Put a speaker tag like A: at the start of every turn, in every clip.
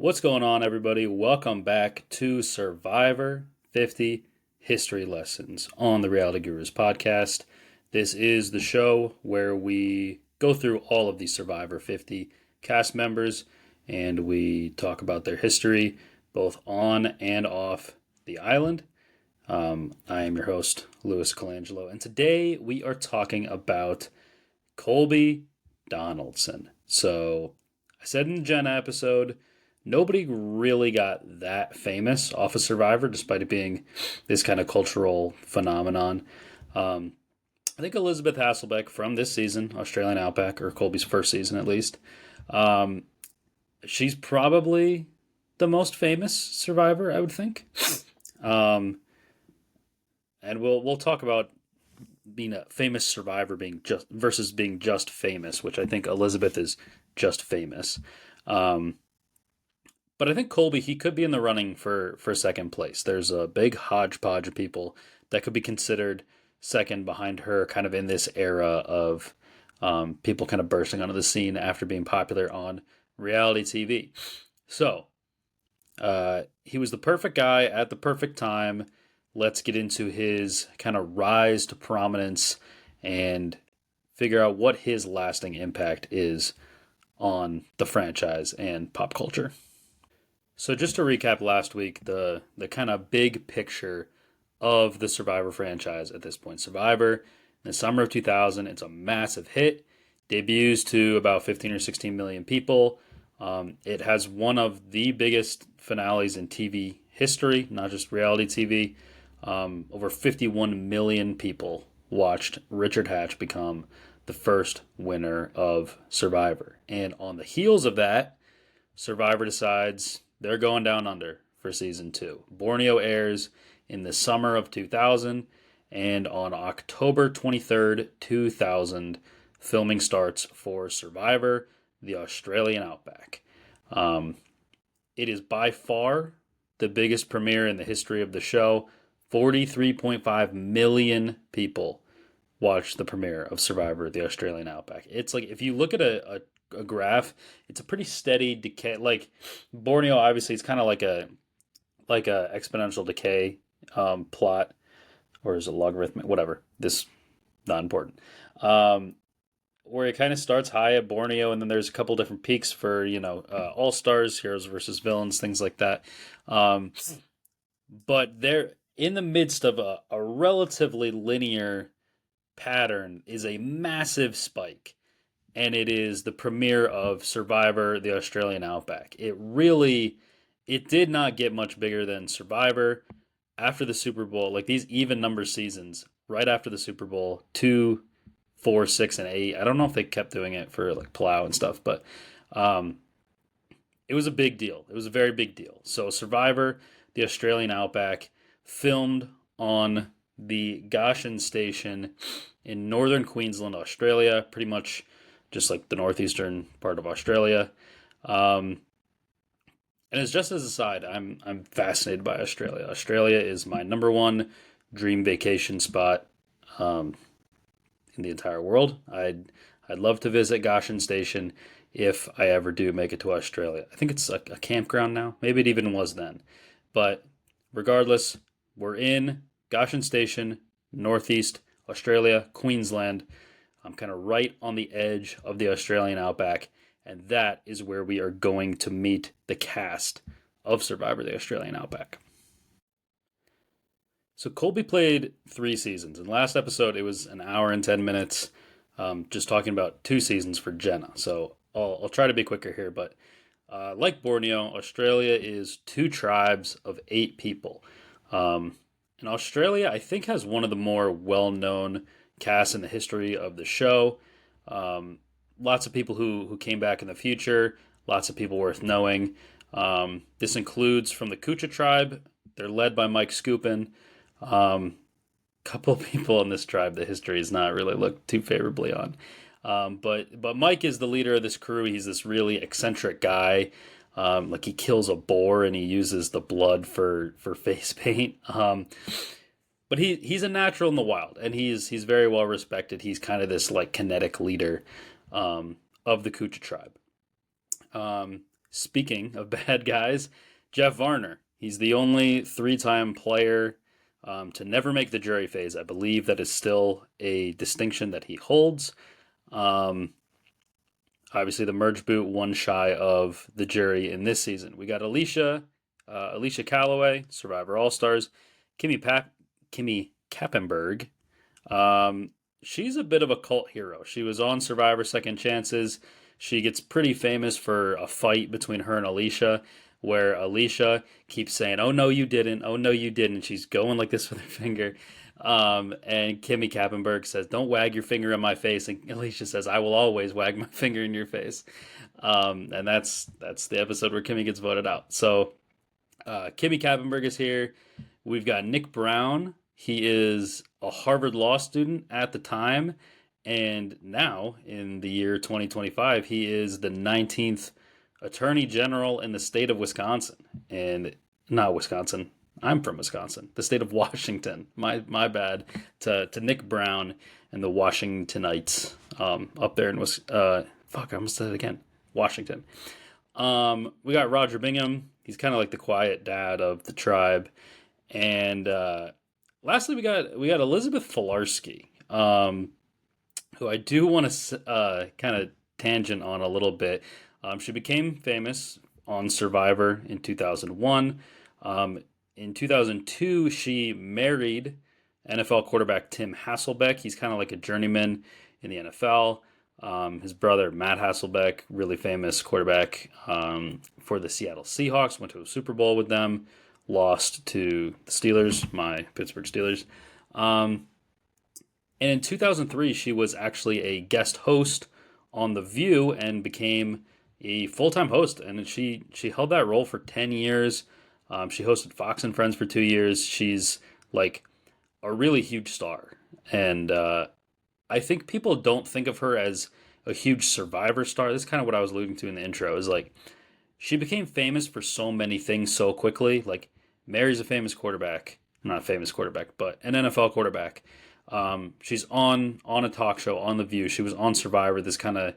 A: What's going on, everybody? Welcome back to Survivor 50 History Lessons on the Reality Gurus podcast. This is the show where we go through all of the Survivor 50 cast members and we talk about their history, both on and off the island. I am your host, Louis Colangelo, and today we are talking about Colby Donaldson. So, I said in the Jenna episode, nobody really got that famous off of Survivor, despite it being this kind of cultural phenomenon. I think Elizabeth Hasselbeck from this season, Australian Outback, or Colby's first season at least, she's probably the most famous Survivor, I would think. And we'll talk about being a famous Survivor being just versus being just famous, which I think Elizabeth is just famous. But I think Colby, he could be in the running for second place. There's a big hodgepodge of people that could be considered second behind her, kind of in this era of people kind of bursting onto the scene after being popular on reality TV. So, he was the perfect guy at the perfect time. Let's get into his kind of rise to prominence and figure out what his lasting impact is on the franchise and pop culture. So just to recap last week, the kind of big picture of the Survivor franchise at this point. Survivor, in the summer of 2000, it's a massive hit. Debuts to about 15 or 16 million people. It has one of the biggest finales in TV history, not just reality TV. Over 51 million people watched Richard Hatch become the first winner of Survivor. And on the heels of that, Survivor decides they're going down under for season 2. Borneo airs in the summer of 2000, and on October 23rd, 2000, filming starts for Survivor, the Australian Outback. It is by far the biggest premiere in the history of the show. 43.5 million people watched the premiere of Survivor, the Australian Outback. It's like, if you look at a graph, it's a pretty steady decay. Like Borneo, obviously, it's kind of like a exponential decay plot, or is it logarithmic? Whatever. This not important. Where it kind of starts high at Borneo, and then there's a couple different peaks for all stars, heroes versus villains, things like that. But they're in the midst of a relatively linear pattern is a massive spike. And it is the premiere of Survivor, the Australian Outback. It did not get much bigger than Survivor after the Super Bowl. Like these even number seasons, right after the Super Bowl, 2, 4, 6, and 8. I don't know if they kept doing it for like Plow and stuff, but it was a big deal. It was a very big deal. So Survivor, the Australian Outback, filmed on the Goshen station in northern Queensland, Australia, pretty much just like the northeastern part of Australia. And it's just as a side, I'm fascinated by Australia. Australia is my number one dream vacation spot in the entire world. I'd love to visit Goshen Station if I ever do make it to Australia. I think it's a campground now. Maybe it even was then. But regardless, we're in Goshen Station, northeast Australia, Queensland. I'm kind of right on the edge of the Australian Outback, and that is where we are going to meet the cast of Survivor, the Australian Outback. So Colby played 3 seasons. In the last episode, it was an hour and 10 minutes, just talking about 2 seasons for Jenna. So I'll try to be quicker here, but like Borneo, Australia is 2 tribes of 8 people. And Australia, I think, has one of the more well-known casts in the history of the show. Lots of people who came back in the future, lots of people worth knowing. This includes from the Kucha tribe. They're led by Mike Skupin. Couple of people in this tribe the history has not really looked too favorably on. But Mike is the leader of this crew. He's this really eccentric guy. Like he kills a boar and he uses the blood for face paint. But he's a natural in the wild, and he's very well respected. He's kind of this like kinetic leader of the Kucha tribe. Speaking of bad guys, Jeff Varner. He's the only three-time player to never make the jury phase. I believe that is still a distinction that he holds. Um, Obviously, the merge boot one shy of the jury in this season. We got Alicia Calloway, Survivor All Stars, Kimmy Kappenberg. She's a bit of a cult hero. She was on Survivor Second Chances. She gets pretty famous for a fight between her and Alicia, where Alicia keeps saying, "Oh no, you didn't. Oh no, you didn't." She's going like this with her finger. And Kimmy Kappenberg says, "Don't wag your finger in my face." And Alicia says, "I will always wag my finger in your face." And that's the episode where Kimmy gets voted out. So Kimmy Kappenberg is here. We've got Nick Brown. He is a Harvard law student at the time, and now in the year 2025, he is the 19th Attorney General in the state of Wisconsin. And not Wisconsin. I'm from Wisconsin, the state of Washington. My bad to Nick Brown and the Washingtonites up there in fuck, I almost said it again. Washington. We got Roger Bingham. He's kind of like the quiet dad of the tribe. And lastly, we got Elizabeth Filarski, who I do want to kind of tangent on a little bit. She became famous on Survivor in 2001. In 2002, she married NFL quarterback Tim Hasselbeck. He's kind of like a journeyman in the NFL. His brother, Matt Hasselbeck, really famous quarterback for the Seattle Seahawks, went to a Super Bowl with them, lost to the Steelers, my Pittsburgh Steelers. And in 2003, she was actually a guest host on The View and became a full-time host. And she held that role for 10 years. She hosted Fox and Friends for 2 years. She's like a really huge star. And I think people don't think of her as a huge Survivor star. This is kind of what I was alluding to in the intro. Is like she became famous for so many things so quickly. Like Mary's a famous quarterback, not a famous quarterback, but an NFL quarterback. She's on a talk show on The View. She was on Survivor, this kind of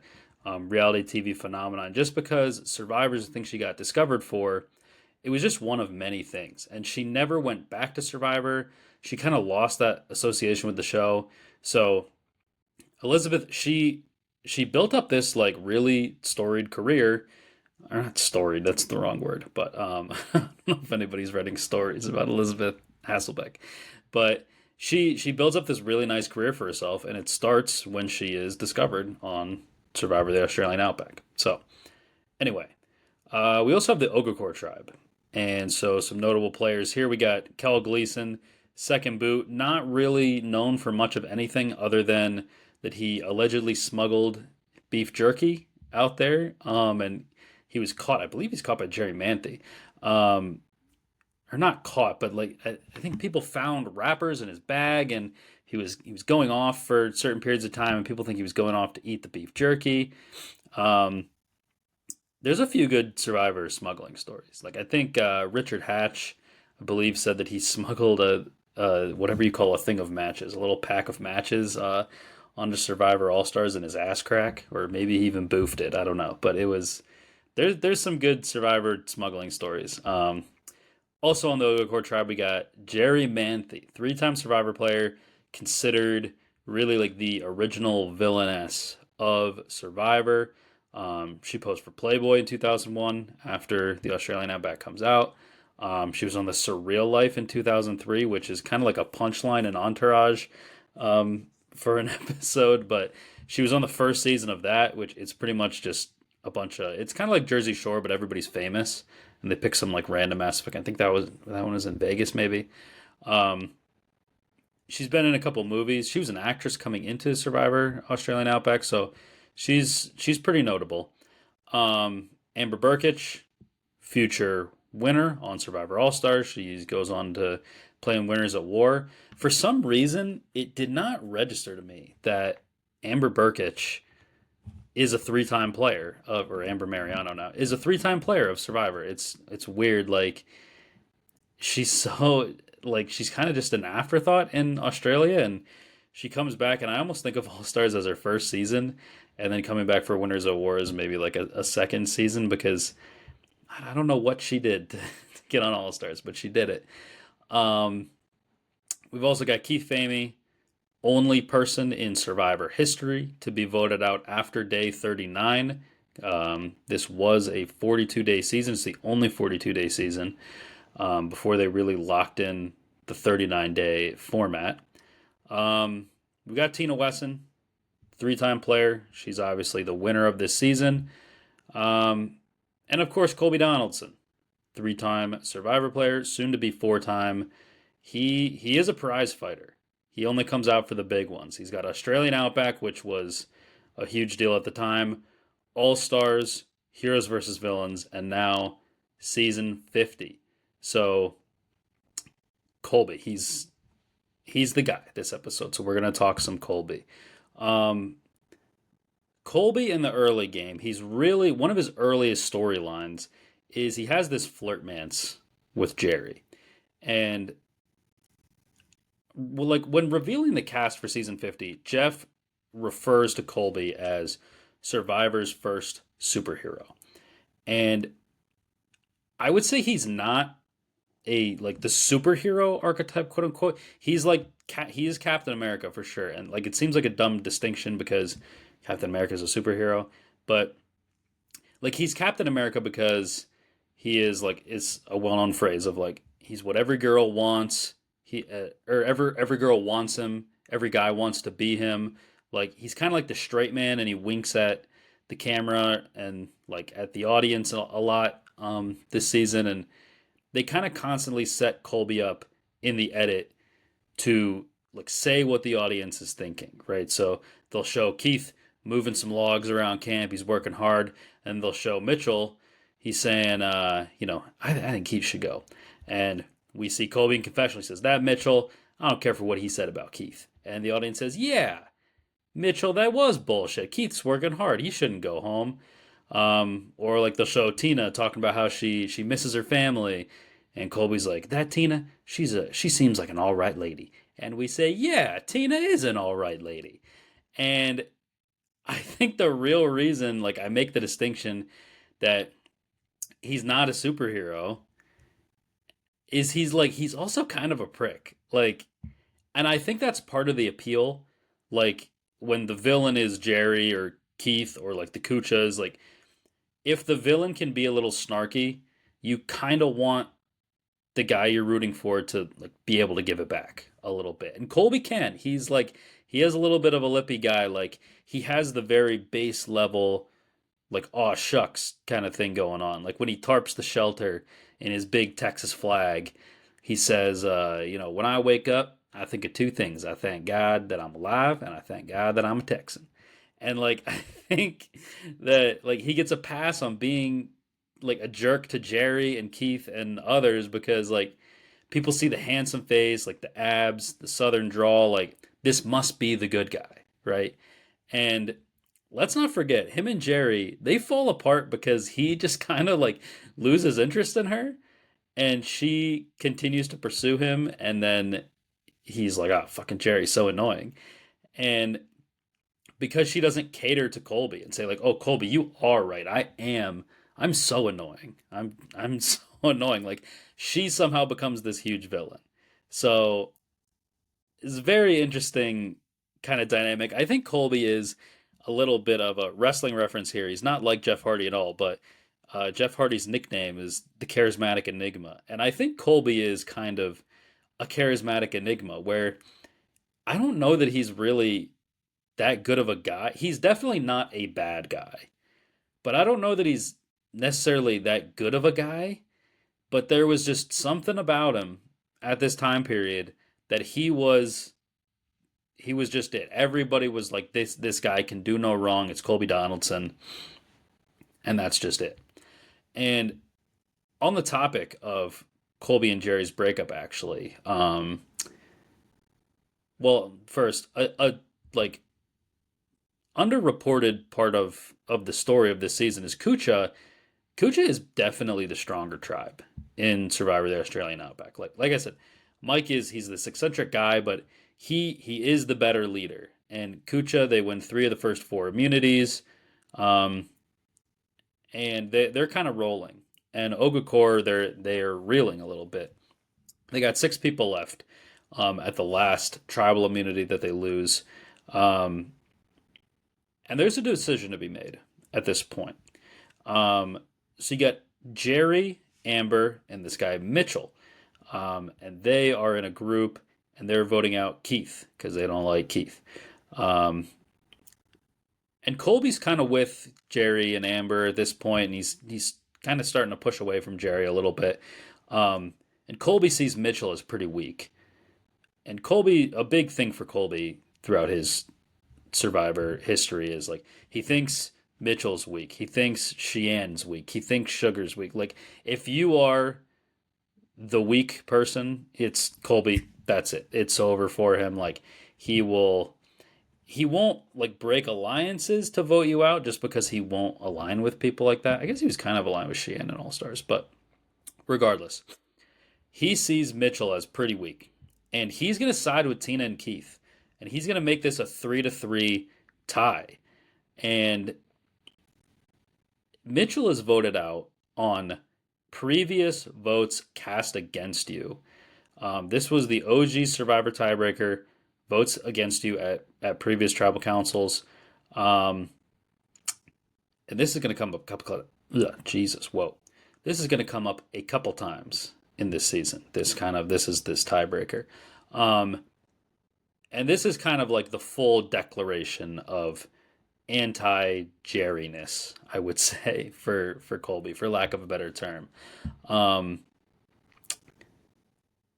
A: reality TV phenomenon. Just because Survivor's the thing she got discovered for, it was just one of many things. And she never went back to Survivor. She kind of lost that association with the show. So Elizabeth, she built up this like really storied career. Or not storied, that's the wrong word. But I don't know if anybody's writing stories about Elizabeth Hasselbeck. But she builds up this really nice career for herself, and it starts when she is discovered on Survivor the Australian Outback. So anyway, we also have the Ogre tribe. And so some notable players here. We got Kel Gleason, second boot, not really known for much of anything other than that he allegedly smuggled beef jerky out there. And he was caught. I believe he's caught by Jerry Manthey. Or not caught, but like I think people found wrappers in his bag, and he was going off for certain periods of time, and people think he was going off to eat the beef jerky. There's a few good Survivor smuggling stories. Like I think Richard Hatch, I believe, said that he smuggled a whatever you call a thing of matches, a little pack of matches onto Survivor All Stars in his ass crack, or maybe he even boofed it. I don't know, but it was there's some good Survivor smuggling stories. Also on the Ogre tribe, we got Jerry Manthey, three-time Survivor player, considered really like the original villainess of Survivor. She posed for Playboy in 2001 after the Australian Outback comes out. She was on the Surreal Life in 2003, which is kind of like a punchline in Entourage for an episode, but she was on the first season of that, which it's pretty much just a bunch of, it's kind of like Jersey Shore, but everybody's famous, and they pick some like random aspect. I think that one was in Vegas, maybe. She's been in a couple movies. She was an actress coming into Survivor Australian Outback, so she's pretty notable. Amber Burkich, future winner on Survivor All Stars. She goes on to play in Winners at War. For some reason, it did not register to me that Amber Burkich is a three-time player of, or Amber Mariano now, is a three-time player of Survivor. It's weird. Like, she's so, like, she's kind of just an afterthought in Australia, and she comes back, and I almost think of All Stars as her first season, and then coming back for Winners at War is maybe like a second season, because I don't know what she did to get on All Stars, but she did it. Um, we've also got Keith Famey, only person in Survivor history to be voted out after day 39. This was a 42-day season. It's the only 42-day season before they really locked in the 39-day format. We got Tina Wesson, three-time player. She's obviously the winner of this season. Um, and of course, Colby Donaldson, three-time Survivor player, soon to be four-time. He is a prize fighter. He only comes out for the big ones. He's got Australian Outback, which was a huge deal at the time, All Stars, Heroes versus Villains, and now season 50. So Colby, he's the guy this episode. So we're gonna talk some Colby. Um, Colby in the early game, he's really one of his earliest storylines is he has this flirtmance with Jerry. And well, like when revealing the cast for season 50, Jeff refers to Colby as Survivor's first superhero. And I would say he's not a like the superhero archetype, quote unquote. He's like he is Captain America for sure. And like it seems like a dumb distinction because Captain America is a superhero, but like he's Captain America because he is like it's a well-known phrase of like he's what every girl wants. He or every girl wants him. Every guy wants to be him. Like he's kind of like the straight man, and he winks at the camera and like at the audience a lot this season. And they kind of constantly set Colby up in the edit to like say what the audience is thinking, right? So they'll show Keith moving some logs around camp. He's working hard, and they'll show Mitchell. He's saying, I think Keith should go. And we see Colby in confessional. He says, that Mitchell, I don't care for what he said about Keith. And the audience says, yeah, Mitchell, that was bullshit. Keith's working hard. He shouldn't go home. Or like they'll show Tina talking about how she misses her family. And Colby's like, that Tina, she seems like an all right lady. And we say, yeah, Tina is an all right lady. And I think the real reason, like I make the distinction that he's not a superhero is he's also kind of a prick. Like, and I think that's part of the appeal. Like when the villain is Jerry or Keith or like the Kuchas, like if the villain can be a little snarky, you kind of want the guy you're rooting for to like be able to give it back a little bit. And Colby can. He's like he has a little bit of a lippy guy. Like he has the very base level like aw shucks kind of thing going on. Like when he tarps the shelter in his big Texas flag, he says, when I wake up, I think of two things. I thank God that I'm alive, and I thank God that I'm a Texan. And like I think that like he gets a pass on being like a jerk to Jerry and Keith and others because like people see the handsome face, like the abs, the southern drawl, like this must be the good guy, right? And let's not forget him and Jerry, they fall apart because he just kind of like loses interest in her and she continues to pursue him and then he's like, "Oh, fucking Jerry's so annoying." And because she doesn't cater to Colby and say like, "Oh, Colby, you are right. I'm so annoying. I'm so annoying." Like she somehow becomes this huge villain. So it's a very interesting kind of dynamic. I think Colby is a little bit of a wrestling reference here. He's not like Jeff Hardy at all, but Jeff Hardy's nickname is the Charismatic Enigma. And I think Colby is kind of a charismatic enigma where I don't know that he's really that good of a guy. He's definitely not a bad guy, but I don't know that he's necessarily that good of a guy. But there was just something about him at this time period that he was just it. Everybody was like, this guy can do no wrong. It's Colby Donaldson, and that's just it. And on the topic of Colby and Jerry's breakup, actually, well, first, a like underreported part of the story of this season is Kucha. Kucha is definitely the stronger tribe in Survivor the Australian Outback. Like I said, Mike he's this eccentric guy, but he is the better leader. And Kucha, they win three of the first four immunities, um, and they're kind of rolling. and Ogakor they're reeling a little bit. They got 6 people left at the last tribal immunity that they lose, um, and there's a decision to be made at this point. Um, so you got Jerry, Amber, and this guy Mitchell, and they are in a group, and they're voting out Keith because they don't like Keith. Um, and Colby's kind of with Jerry and Amber at this point, and he's kind of starting to push away from Jerry a little bit. Um, and Colby sees Mitchell as pretty weak. And Colby, a big thing for Colby throughout his Survivor history is like he thinks Mitchell's weak. He thinks Sheehan's weak. He thinks Sugar's weak. Like if you are the weak person, it's Colby. That's it. It's over for him. Like he will he won't like break alliances to vote you out just because he won't align with people like that. I guess he was kind of aligned with Sheehan and All Stars, but regardless, he sees Mitchell as pretty weak, and he's going to side with Tina and Keith, and he's going to make this a 3-3 tie. And Mitchell is voted out on previous votes cast against you. This was the OG Survivor tiebreaker. Votes against you at previous tribal councils. Um, and this is going to come up a couple. Jesus, whoa! This is going to come up a couple times in this season. This is this tiebreaker, um, and this is kind of like the full declaration of anti-Jerryness, I would say, for Colby, for lack of a better term. Um,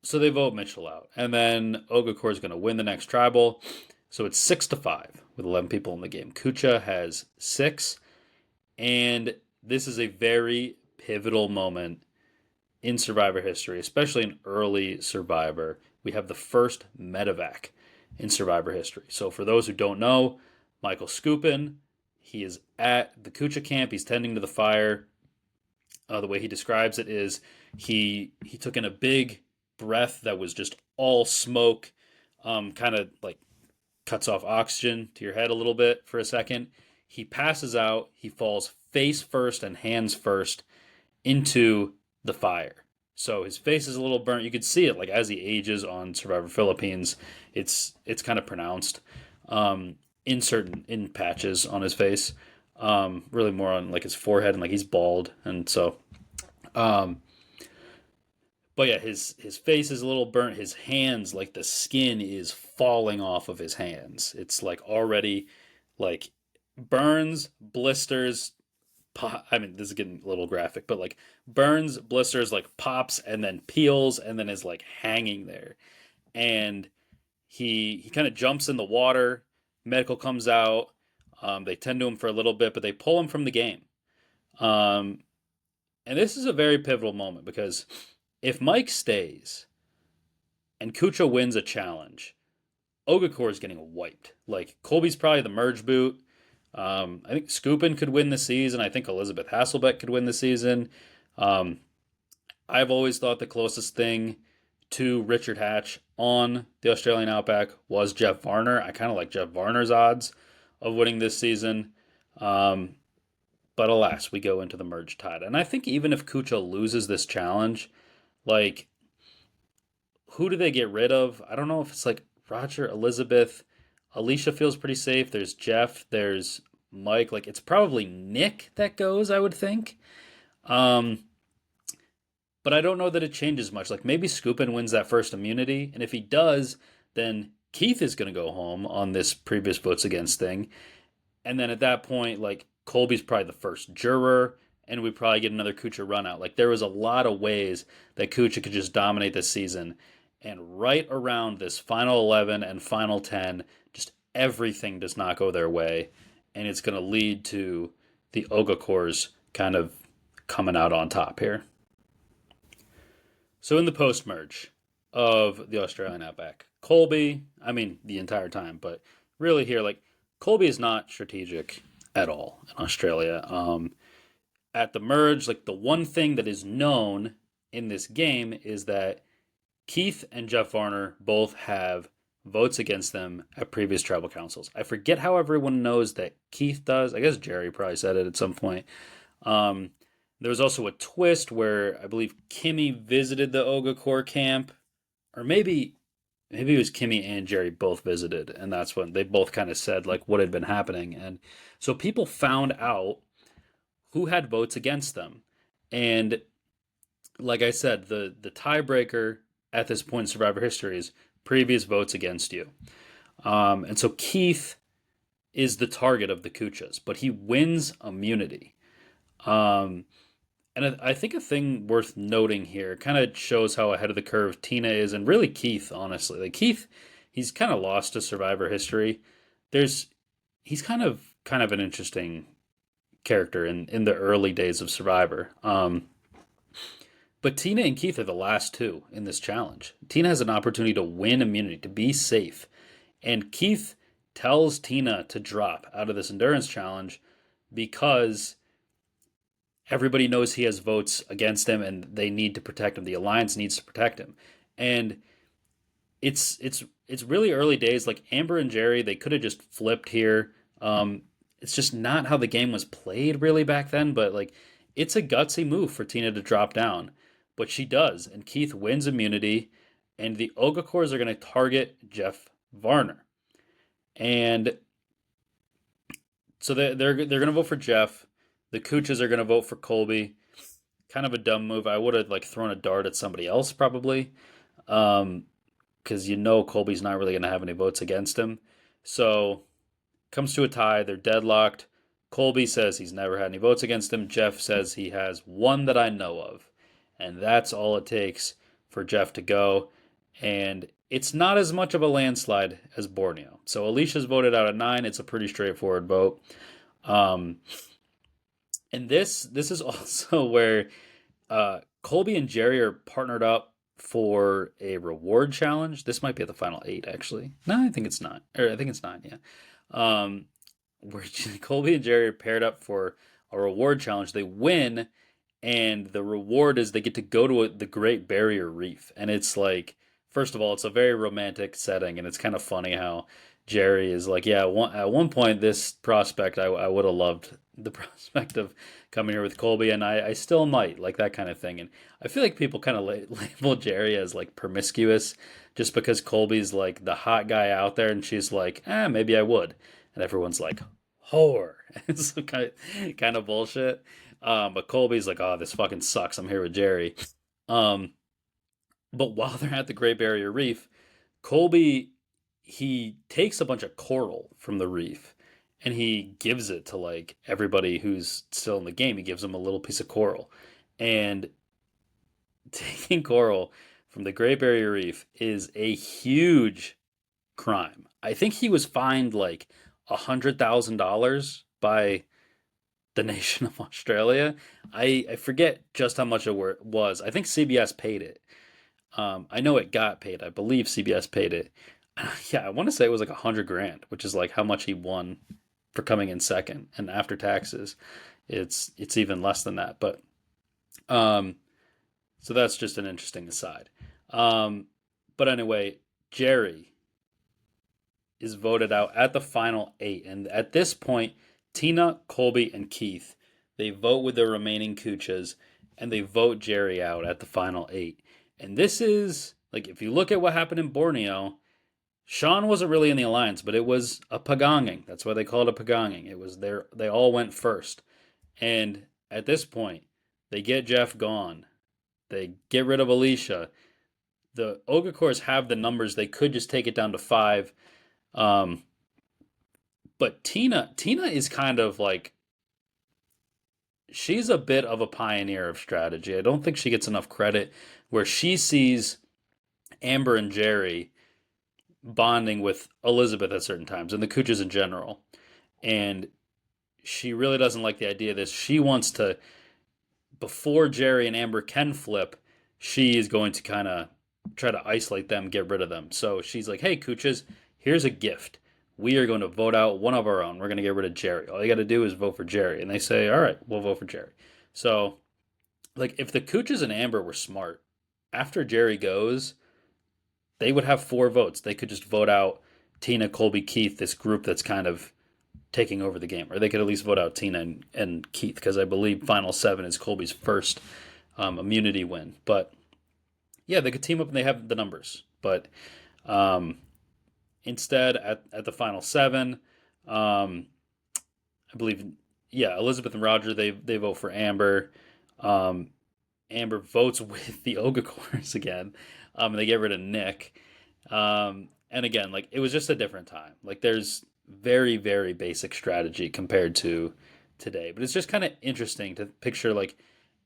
A: so they vote Mitchell out, and then Ogakor is going to win the next tribal. So it's 6-5 with 11 people in the game. Kucha has 6, and this is a very pivotal moment in Survivor history, especially in early Survivor. We have the first medevac in Survivor history. So for those who don't know, Michael Skupin, he is at the Kucha camp. He's tending to the fire. The way he describes it is he took in a big breath that was just all smoke, kind of like cuts off oxygen to your head a little bit for a second. He passes out. He falls face first and hands first into the fire. So his face is a little burnt. You could see it like as he ages on Survivor Philippines. It's kind of pronounced in patches on his face. Really more on like his forehead, and like he's bald, and so. But yeah, his face is a little burnt. His hands, like the skin is falling off of his hands. It's like already like burns, blisters. I mean, this is getting a little graphic, but like burns, blisters, like pops, and then peels, and then is like hanging there. And he kind of jumps in the water. Medical comes out. They tend to him for a little bit, but they pull him from the game. Um, and this is a very pivotal moment because if Mike stays and Kucha wins a challenge, Ogakor is getting wiped. Like Colby's probably the merge boot. I think Skupin could win the season. I think Elizabeth Hasselbeck could win the season. Um, I've always thought the closest thing to Richard Hatch on the Australian Outback was Jeff Varner. I kind of like Jeff Varner's odds of winning this season. Um, but alas, we go into the merge tide. And I think even if Kucha loses this challenge, like, who do they get rid of? I don't know if it's like Roger, Elizabeth. Alicia feels pretty safe. There's Jeff. There's Mike. Like, it's probably Nick that goes, I would think. Um, but I don't know that it changes much. Like, maybe Skupin wins that first immunity. And if he does, then Keith is going to go home on this previous votes against thing. And then at that point, like, Colby's probably the first juror, and we probably get another Kucha run out. Like, there was a lot of ways that Kucha could just dominate this season. And right around this final 11 and final 10, just everything does not go their way. And it's going to lead to the Ogakors kind of coming out on top here. So in the post-merge of the Australian Outback, Colby, I mean, the entire time, but really here, like, Colby is not strategic at all in Australia. At the merge, like, the one thing that is known in this game is that Keith and Jeff Varner both have votes against them at previous tribal councils. I forget how everyone knows that Keith does. I guess Jerry probably said it at some point. Um, There was also a twist where I believe Kimmy visited the Ogakor camp, or maybe it was Kimmy and Jerry both visited, and that's when they both kind of said like what had been happening, and so people found out who had votes against them, and like I said, the tiebreaker at this point in Survivor history is previous votes against you, and so Keith is the target of the Kuchas, but he wins immunity. Um, And I think a thing worth noting here kind of shows how ahead of the curve Tina is, and really Keith, honestly. Like Keith, he's kind of lost to Survivor history. There's he's kind of an interesting character in the early days of Survivor. But Tina and Keith are the last two in this challenge. Tina has an opportunity to win immunity, to be safe, and Keith tells Tina to drop out of this endurance challenge because everybody knows he has votes against him and they need to protect him. The alliance needs to protect him. And it's really early days. Like Amber and Jerry, they could have just flipped here. It's just not how the game was played really back then, but like it's a gutsy move for Tina to drop down. But she does, and Keith wins immunity, and the Ogakors are going to target Jeff Varner. And so they're going to vote for Jeff. The Cooches are going to vote for Colby. Kind of a dumb move. I would have like thrown a dart at somebody else probably, because Colby's not really going to have any votes against him. So comes to a tie. They're deadlocked. Colby says he's never had any votes against him. Jeff says he has one that I know of, and that's all it takes for Jeff to go. And it's not as much of a landslide as Borneo. So Alicia's voted out at 9. It's a pretty straightforward vote. Um, and this is also where Colby and Jerry are partnered up for a reward challenge. This might be at the final 8, actually. No, I think it's not. Or I think it's 9, yeah. Um, where Colby and Jerry are paired up for a reward challenge. They win, and the reward is they get to go to the Great Barrier Reef. And it's like, first of all, it's a very romantic setting, and it's kind of funny how Jerry is like, yeah, at one point, this prospect, I would have loved the prospect of coming here with Colby, and I still might, like that kind of thing. And I feel like people kind of label Jerry as like promiscuous just because Colby's like the hot guy out there, and she's like, maybe I would. And everyone's like, whore. It's kind of bullshit. But Colby's like, oh, this fucking sucks. I'm here with Jerry. Um, but while they're at the Great Barrier Reef, Colby he takes a bunch of coral from the reef and he gives it to like everybody who's still in the game. He gives them a little piece of coral. And taking coral from the Great Barrier Reef is a huge crime. I think he was fined like $100,000 by the nation of Australia. I forget just how much it was. I think CBS paid it. I know it got paid. I believe CBS paid it. Yeah, I want to say it was like 100 grand, which is like how much he won for coming in second. And after taxes, it's even less than that. But um, so that's just an interesting aside. Um, but anyway, Jerry is voted out at the final 8, and at this point, Tina, Colby, and Keith they vote with the remaining Kuchas, and they vote Jerry out at the final 8. And this is like if you look at what happened in Borneo, Sean wasn't really in the alliance, but it was a pagonging. That's why they call it a pagonging. It was there. They all went first, and at this point, they get Jeff gone. They get rid of Alicia. The Ogakors have the numbers. They could just take it down to 5. Um, but Tina is kind of like she's a bit of a pioneer of strategy. I don't think she gets enough credit where she sees Amber and Jerry bonding with Elizabeth at certain times and the Cooches in general. And she really doesn't like the idea of this. She wants to, before Jerry and Amber can flip, she is going to kind of try to isolate them, get rid of them. So she's like, hey, Cooches, here's a gift. We are going to vote out one of our own. We're going to get rid of Jerry. All you got to do is vote for Jerry. And they say, all right, we'll vote for Jerry. So, like, if the Cooches and Amber were smart, after Jerry goes, they would have 4 votes. They could just vote out Tina, Colby, Keith, this group that's kind of taking over the game, or they could at least vote out Tina and Keith, because I believe Final Seven is Colby's first immunity win. But yeah, they could team up and they have the numbers. But um, instead, at the Final Seven, um, I believe, yeah, Elizabeth and Roger, they vote for Amber. Um, Amber votes with the Ogakors again. And they get rid of Nick. And again, like it was just a different time. Like there's very, very basic strategy compared to today. But it's just kind of interesting to picture like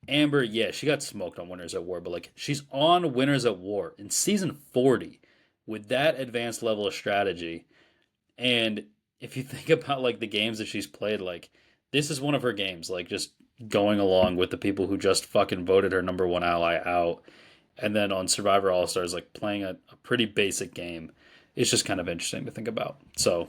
A: Amber, yeah, she got smoked on Winners at War, but like she's on Winners at War in season 40 with that advanced level of strategy. And if you think about like the games that she's played, like this is one of her games, like just going along with the people who just fucking voted her number one ally out. And then on Survivor All Stars, like playing a pretty basic game. It's just kind of interesting to think about. So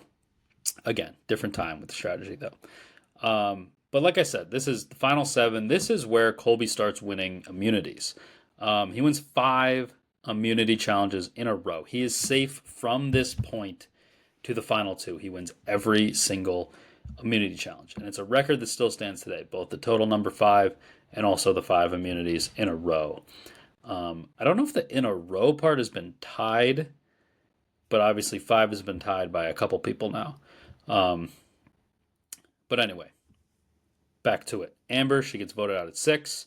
A: again, different time with the strategy though. But like I said, this is the final seven. This is where Colby starts winning immunities. He wins 5 immunity challenges in a row. He is safe from this point to the final 2. He wins every single immunity challenge. And it's a record that still stands today, both the total number 5 and also the 5 immunities in a row. I don't know if the in a row part has been tied, but obviously 5 has been tied by a couple people now. But anyway, back to it. Amber, she gets voted out at 6.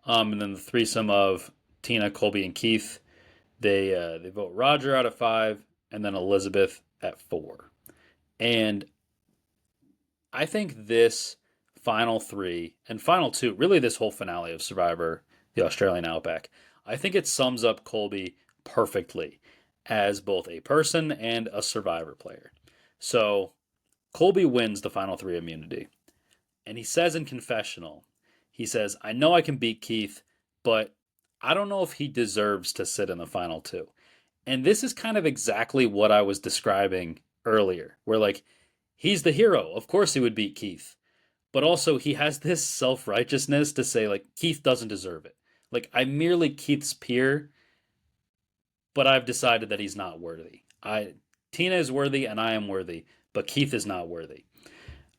A: And then the threesome of Tina, Colby, and Keith, they vote Roger out at 5, and then Elizabeth at 4. And I think this final 3 and final 2, really this whole finale of Survivor, the Australian Outback, I think it sums up Colby perfectly as both a person and a Survivor player. So Colby wins the final 3 immunity. And he says in confessional, he says, I know I can beat Keith, but I don't know if he deserves to sit in the final 2. And this is kind of exactly what I was describing earlier, where like, he's the hero. Of course he would beat Keith. But also he has this self-righteousness to say like, Keith doesn't deserve it. Like, I'm merely Keith's peer, but I've decided that he's not worthy. Tina is worthy and I am worthy, but Keith is not worthy.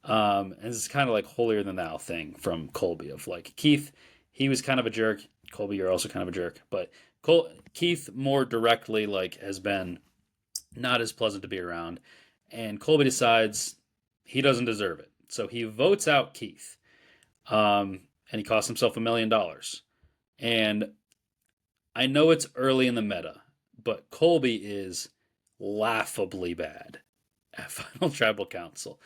A: And this is kind of like holier than thou thing from Colby of like Keith, he was kind of a jerk. Colby, you're also kind of a jerk, but Keith more directly like has been not as pleasant to be around, and Colby decides he doesn't deserve it, so he votes out Keith, and he costs himself $1 million. And I know it's early in the meta, but Colby is laughably bad at Final Tribal Council.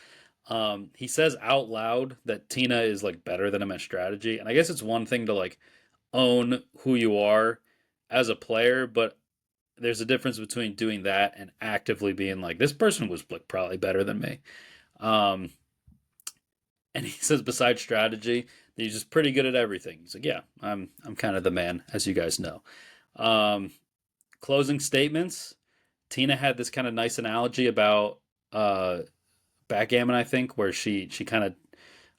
A: He says out loud that Tina is like better than him at strategy, and I guess it's one thing to like own who you are as a player, but there's a difference between doing that and actively being like, this person was like probably better than me. Um, and he says besides strategy, he's just pretty good at everything. He's like, yeah, I'm kind of the man, as you guys know. Um, Closing statements. Tina had this kind of nice analogy about backgammon, I think, where she kind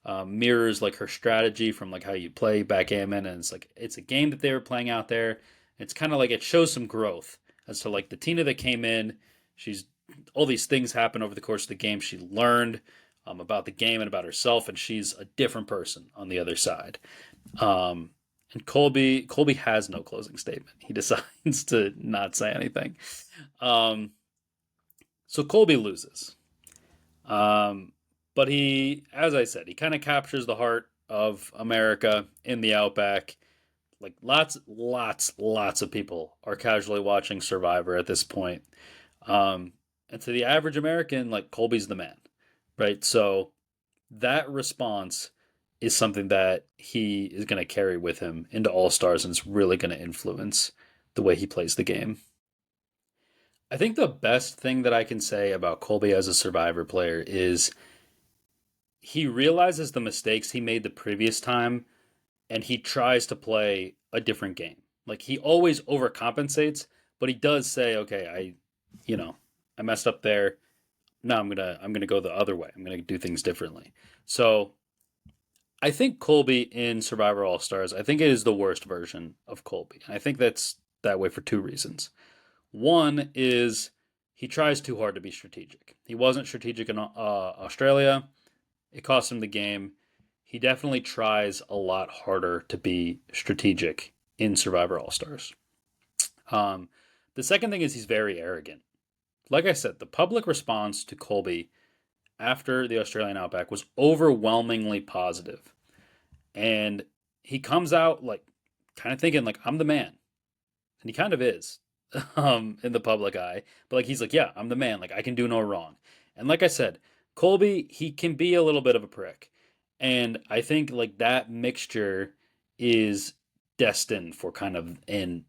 A: of mirrors like her strategy from like how you play backgammon, and it's like it's a game that they were playing out there. It's kind of like it shows some growth as to like the Tina that came in. She's all these things happen over the course of the game. She learned about the game and about herself, and she's a different person on the other side. And Colby has no closing statement. He decides to not say anything. Um, so Colby loses. But he, as I said, he kind of captures the heart of America in the Outback. Like lots of people are casually watching Survivor at this point. And to the average American, like Colby's the man, right? So that response is something that he is going to carry with him into All Stars, and it's really going to influence the way he plays the game. I think the best thing that I can say about Colby as a Survivor player is he realizes the mistakes he made the previous time, and he tries to play a different game. Like he always overcompensates, but he does say, "Okay, you know, I messed up there. Now I'm gonna go the other way. I'm gonna do things differently." So I think Colby in Survivor All Stars, I think it is the worst version of Colby. And I think that's that way for 2 reasons. One is he tries too hard to be strategic. He wasn't strategic in Australia. It cost him the game. He definitely tries a lot harder to be strategic in Survivor All Stars. Um, the second thing is he's very arrogant. Like I said, the public response to Colby after the Australian Outback was overwhelmingly positive. And he comes out like kind of thinking like I'm the man. And he kind of is in the public eye. But like he's like, yeah, I'm the man. Like I can do no wrong. And like I said, Colby, he can be a little bit of a prick. And I think like that mixture is destined for kind of an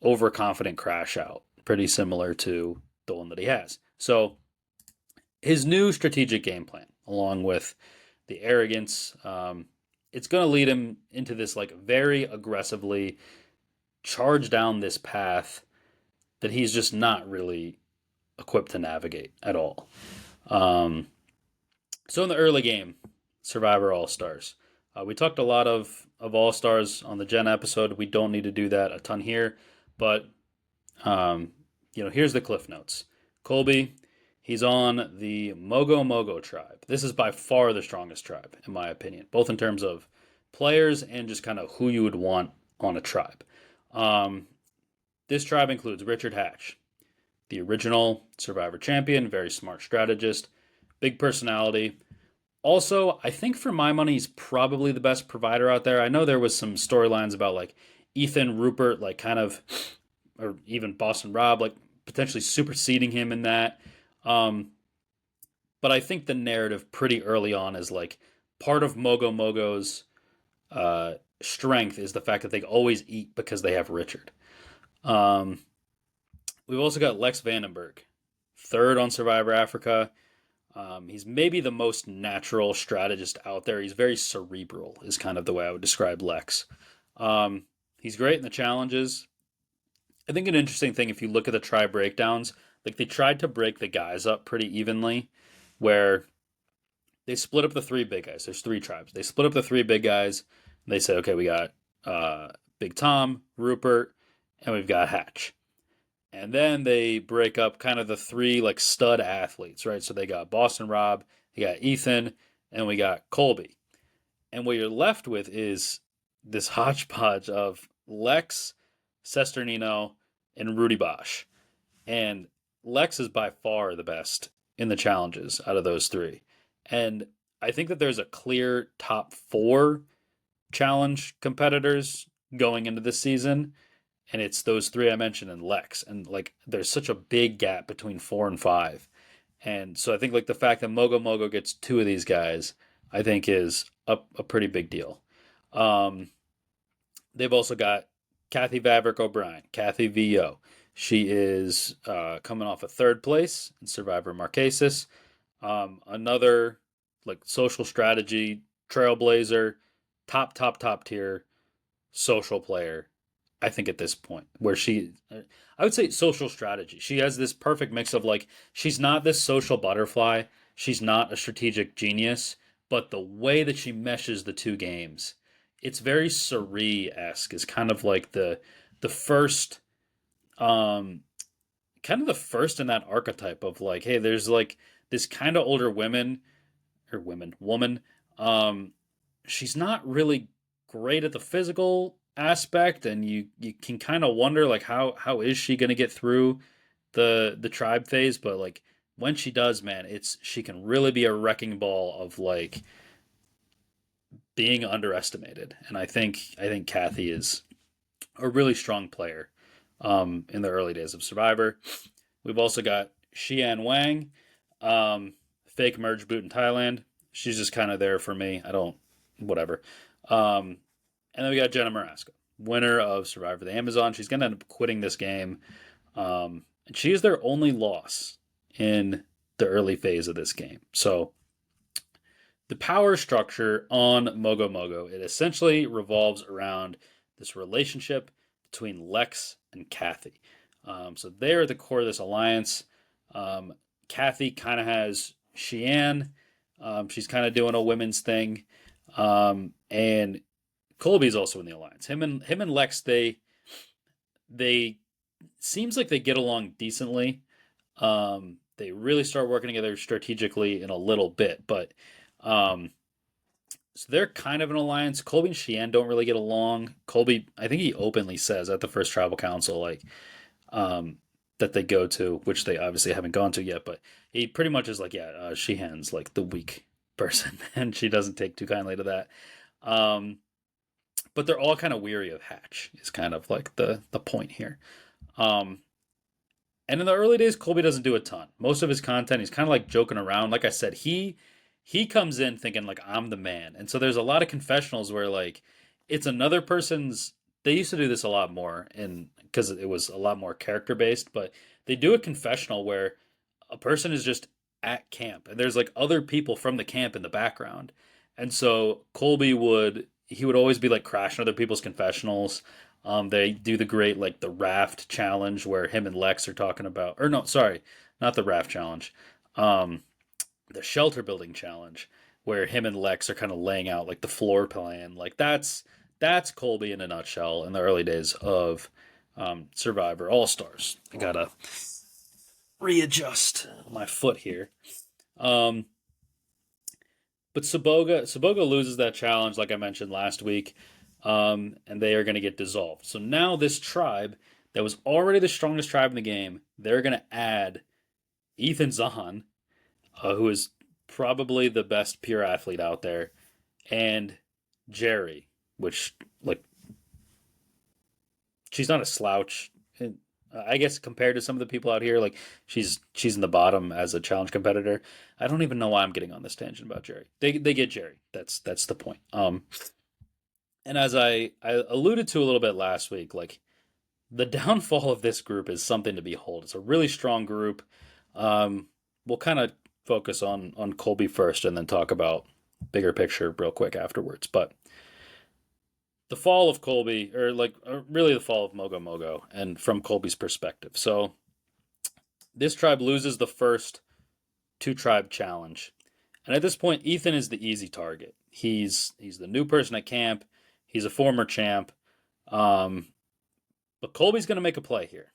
A: overconfident crash out, pretty similar to the one that he has. So his new strategic game plan, along with the arrogance, it's going to lead him into this like very aggressively charge down this path that he's just not really equipped to navigate at all. Um, so in the early game, Survivor All Stars, we talked a lot of All Stars on the Gen episode. We don't need to do that a ton here, but um, here's the cliff notes. Colby, he's on the Mogo Mogo tribe. This is by far the strongest tribe, in my opinion, both in terms of players and just kind of who you would want on a tribe. Um, this tribe includes Richard Hatch, the original Survivor champion, very smart strategist, big personality. Also, I think for my money, he's probably the best provider out there. I know there was some storylines about like Ethan, Rupert, like kind of, or even Boston Rob, like potentially superseding him in that. Um, but I think the narrative pretty early on is like part of Mogo Mogo's strength is the fact that they always eat because they have Richard. Um, we've also got Lex Vandenberg, third on Survivor Africa. He's maybe the most natural strategist out there. He's very cerebral, is kind of the way I would describe Lex. He's great in the challenges. I think an interesting thing, if you look at the tribe breakdowns, like they tried to break the guys up pretty evenly, where they split up the three big guys. There's three tribes. They split up the three big guys. And they say, okay, we got Big Tom, Rupert, and we've got Hatch. And then they break up kind of the three like stud athletes, right? So they got Boston Rob, they got Ethan, and we got Colby. And what you're left with is this hodgepodge of Lex, Sesternino, and Rudy Bosch. And Lex is by far the best in the challenges out of those three. And I think that there's a clear top four challenge competitors going into this season. And it's those three I mentioned and Lex. And like there's such a big gap between 4 and 5. And so I think like the fact that Mogo Mogo gets two of these guys, I think is a pretty big deal. Um, they've also got Kathy Vavrick O'Brien, Kathy VO. She is coming off a third place in Survivor Marquesas. Another like social strategy trailblazer, top tier social player. I think at this point, where I would say social strategy. She has this perfect mix of like, she's not this social butterfly, she's not a strategic genius, but the way that she meshes the two games, it's very Cerie esque. Is kind of like the first, um, kind of the first in that archetype of like, hey, there's like this kind of older woman. Um, she's not really great at the physical aspect, and you can kind of wonder like how is she going to get through the tribe phase, but like when she does, man, it's she can really be a wrecking ball of like being underestimated. And I think Kathy is a really strong player in the early days of Survivor. We've also got Xian Wang, fake merge boot in Thailand. She's just kind of there for me. I don't, whatever. Um, and then we got Jenna Marasco, winner of Survivor the Amazon. She's going to end up quitting this game. And she is their only loss in the early phase of this game. So the power structure on Mogo Mogo, it essentially revolves around this relationship between Lex and Kathy. So they're at the core of this alliance. Kathy kind of has Sheehan. She's kind of doing a women's thing. And Colby's also in the alliance. Him and Lex, they seems like they get along decently. They really start working together strategically in a little bit, but um, so they're kind of an alliance. Colby and Cheyenne don't really get along. Colby, I think he openly says at the first tribal council, like, um, that they go to, which they obviously haven't gone to yet, but he pretty much is like, yeah, Sheehan's like the weak person, and she doesn't take too kindly to that. Um, but they're all kind of weary of Hatch, is kind of like the point here. Um, and in the early days, Colby doesn't do a ton. Most of his content, he's kind of like joking around. Like I said, he comes in thinking like I'm the man, and so there's a lot of confessionals where like it's another person's. They used to do this a lot more, and because it was a lot more character based, but they do a confessional where a person is just at camp, and there's like other people from the camp in the background, and so Colby would he would always be like crashing other people's confessionals. They do the great like the raft challenge where him and Lex are talking about, or no, sorry, not the raft challenge, um, the shelter building challenge where him and Lex are kind of laying out like the floor plan. Like that's Colby in a nutshell in the early days of Survivor All Stars. I gotta readjust my foot here. Um, but Saboga loses that challenge, like I mentioned last week, and they are going to get dissolved. So now this tribe that was already the strongest tribe in the game, they're going to add Ethan Zahan, who is probably the best pure athlete out there, and Jerry, which like she's not a slouch. I guess compared to some of the people out here, like she's in the bottom as a challenge competitor. I don't even know why I'm getting on this tangent about Jerry. They get Jerry. That's the point. And as I alluded to a little bit last week, like the downfall of this group is something to behold. It's a really strong group. Um, we'll kind of focus on Colby first, and then talk about bigger picture real quick afterwards. But the fall of Colby, or really the fall of Mogo Mogo, and from Colby's perspective. So this tribe loses the first two tribe challenge, and at this point, Ethan is the easy target. He's the new person at camp. He's a former champ, um, but Colby's going to make a play here.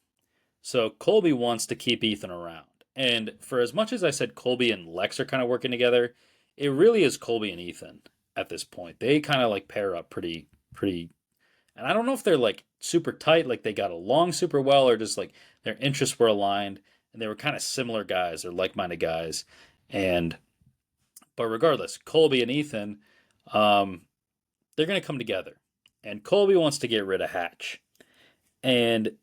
A: So Colby wants to keep Ethan around, and for as much as I said Colby and Lex are kind of working together, it really is Colby and Ethan at this point. They kind of like pair up pretty. And I don't know if they're like super tight, like they got along super well, or just like their interests were aligned and they were kind of similar guys or like-minded guys. And but regardless, Colby and Ethan, um, they're going to come together, and Colby wants to get rid of Hatch. And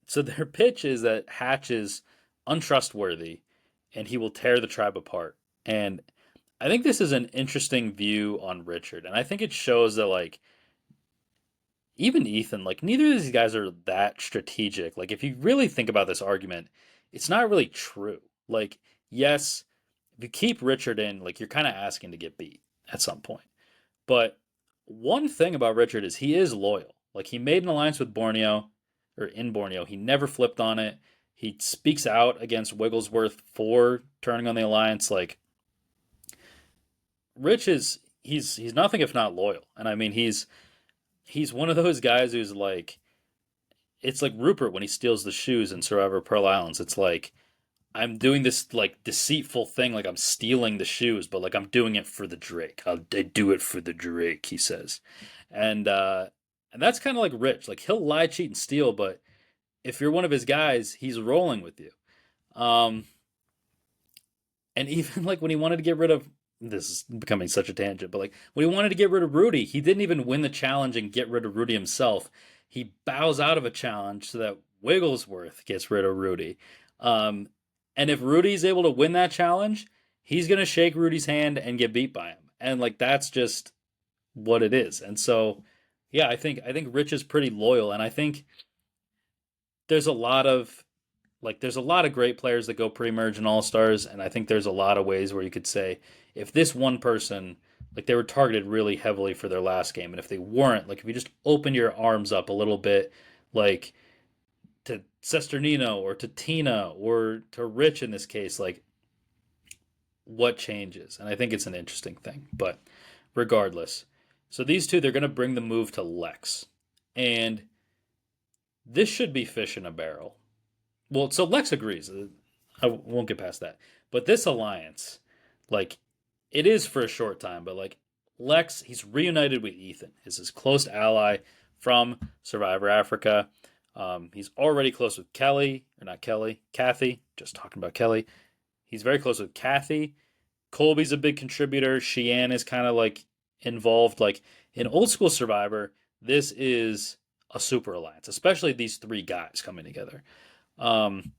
A: so their pitch is that Hatch is untrustworthy, and he will tear the tribe apart. And I think this is an interesting view on Richard, and I think it shows that like even Ethan, like neither of these guys are that strategic. Like if you really think about this argument, it's not really true. Like yes, if you keep Richard in, like you're kind of asking to get beat at some point. But one thing about Richard is he is loyal. Like he made an alliance with Borneo or in Borneo. He never flipped on it. He speaks out against Wigglesworth for turning on the alliance. Like Rich is he's nothing if not loyal. And I mean he's one of those guys who's like it's like Rupert when he steals the shoes in Survivor Pearl Islands. It's like I'm doing this like deceitful thing, like I'm stealing the shoes, but like I'm doing it for the Drake. I do it for the Drake, he says, and that's kind of like Rich. Like he'll lie, cheat, and steal, but if you're one of his guys, he's rolling with you. Um, and even like when he wanted to get rid of this is becoming such a tangent, but like when he wanted to get rid of Rudy, he didn't even win the challenge and get rid of Rudy himself. He bows out of a challenge so that Wigglesworth gets rid of Rudy. Um, and if Rudy's able to win that challenge, he's gonna shake Rudy's hand and get beat by him. And like that's just what it is. And so yeah, I think Rich is pretty loyal, and I think there's a lot of there's a lot of great players that go pre-merge and all stars, and I think there's a lot of ways where you could say if this one person like they were targeted really heavily for their last game, and if they weren't, like if you just open your arms up a little bit, like to Sesternino or to Tina or to Rich in this case, like what changes? And I think it's an interesting thing. But regardless, so these two they're going to bring the move to Lex, and this should be fish in a barrel. Well, so Lex agrees. I won't get past that. But this alliance, like, it is for a short time, but like Lex, he's reunited with Ethan, is his close ally from Survivor Africa. He's already close with Kelly, or not Kelly, Kathy. Just talking about Kelly. He's very close with Kathy. Colby's a big contributor. Sheehan is kind of like involved. Like in old school Survivor, this is a super alliance, especially these three guys coming together. Um,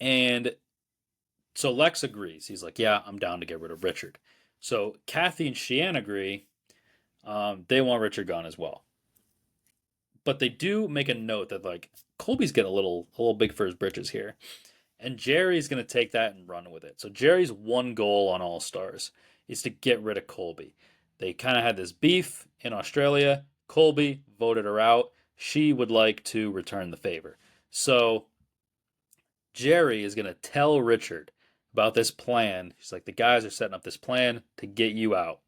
A: and so Lex agrees. He's like, yeah, I'm down to get rid of Richard. So Kathy and Sheehan agree. They want Richard gone as well. But they do make a note that like Colby's getting a little big for his britches here. And Jerry's going to take that and run with it. So Jerry's one goal on All Stars is to get rid of Colby. They kind of had this beef in Australia. Colby voted her out. She would like to return the favor. So Jerry is going to tell Richard about this plan. He's like, the guys are setting up this plan to get you out.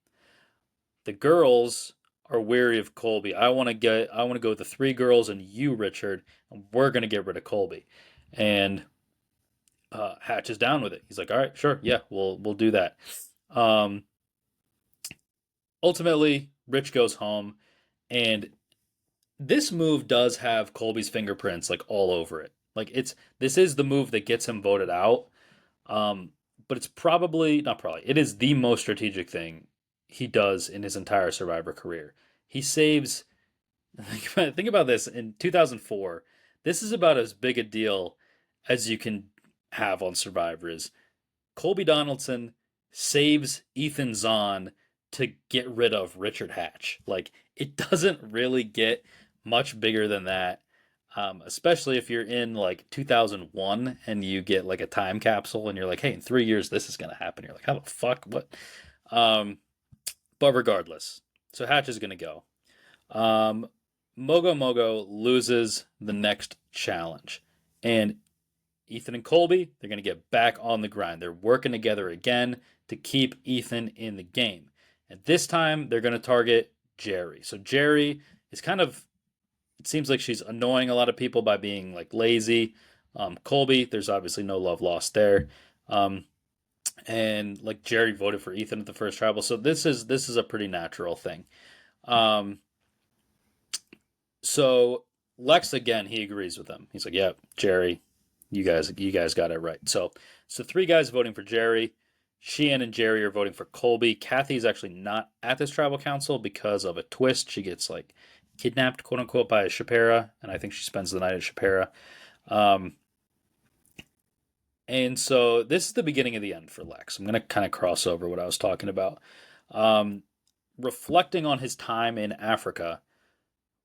A: The girls are weary of Colby. I want to go with the three girls and you, Richard, and we're going to get rid of Colby. And Hatch is down with it. He's like, all right, sure, yeah, we'll do that. Um, Ultimately, Rich goes home, and this move does have Colby's fingerprints like all over it. Like this is the move that gets him voted out. Um, but it's probably not probably. It is the most strategic thing he does in his entire Survivor career. He saves. Think about this in 2004. This is about as big a deal as you can have on Survivor. Is Colby Donaldson saves Ethan Zahn to get rid of Richard Hatch. Like, it doesn't really get much bigger than that. Especially if you're in like 2001 and you get like a time capsule and you're like, hey, in 3 years this is gonna happen. You're like, how the fuck? What? Um, but regardless, so Hatch is gonna go. Um, Mogo Mogo loses the next challenge, and Ethan and Colby, they're going to get back on the grind. They're working together again to keep Ethan in the game. And this time, they're going to target Jerry. So Jerry is kind of, it seems like she's annoying a lot of people by being like lazy. Colby, there's obviously no love lost there. Um, and like Jerry voted for Ethan at the first tribal. So this is a pretty natural thing. Um, so Lex again, he agrees with them. He's like, "Yeah, Jerry, you guys got it right." So three guys voting for Jerry. Sheehan and Jerry are voting for Colby. Kathy's actually not at this tribal council because of a twist. She gets like kidnapped, quote unquote, by a Shapira, and I think she spends the night at Shapira. Um, and so this is the beginning of the end for Lex. I'm gonna kind of cross over what I was talking about. Um, Reflecting on his time in Africa,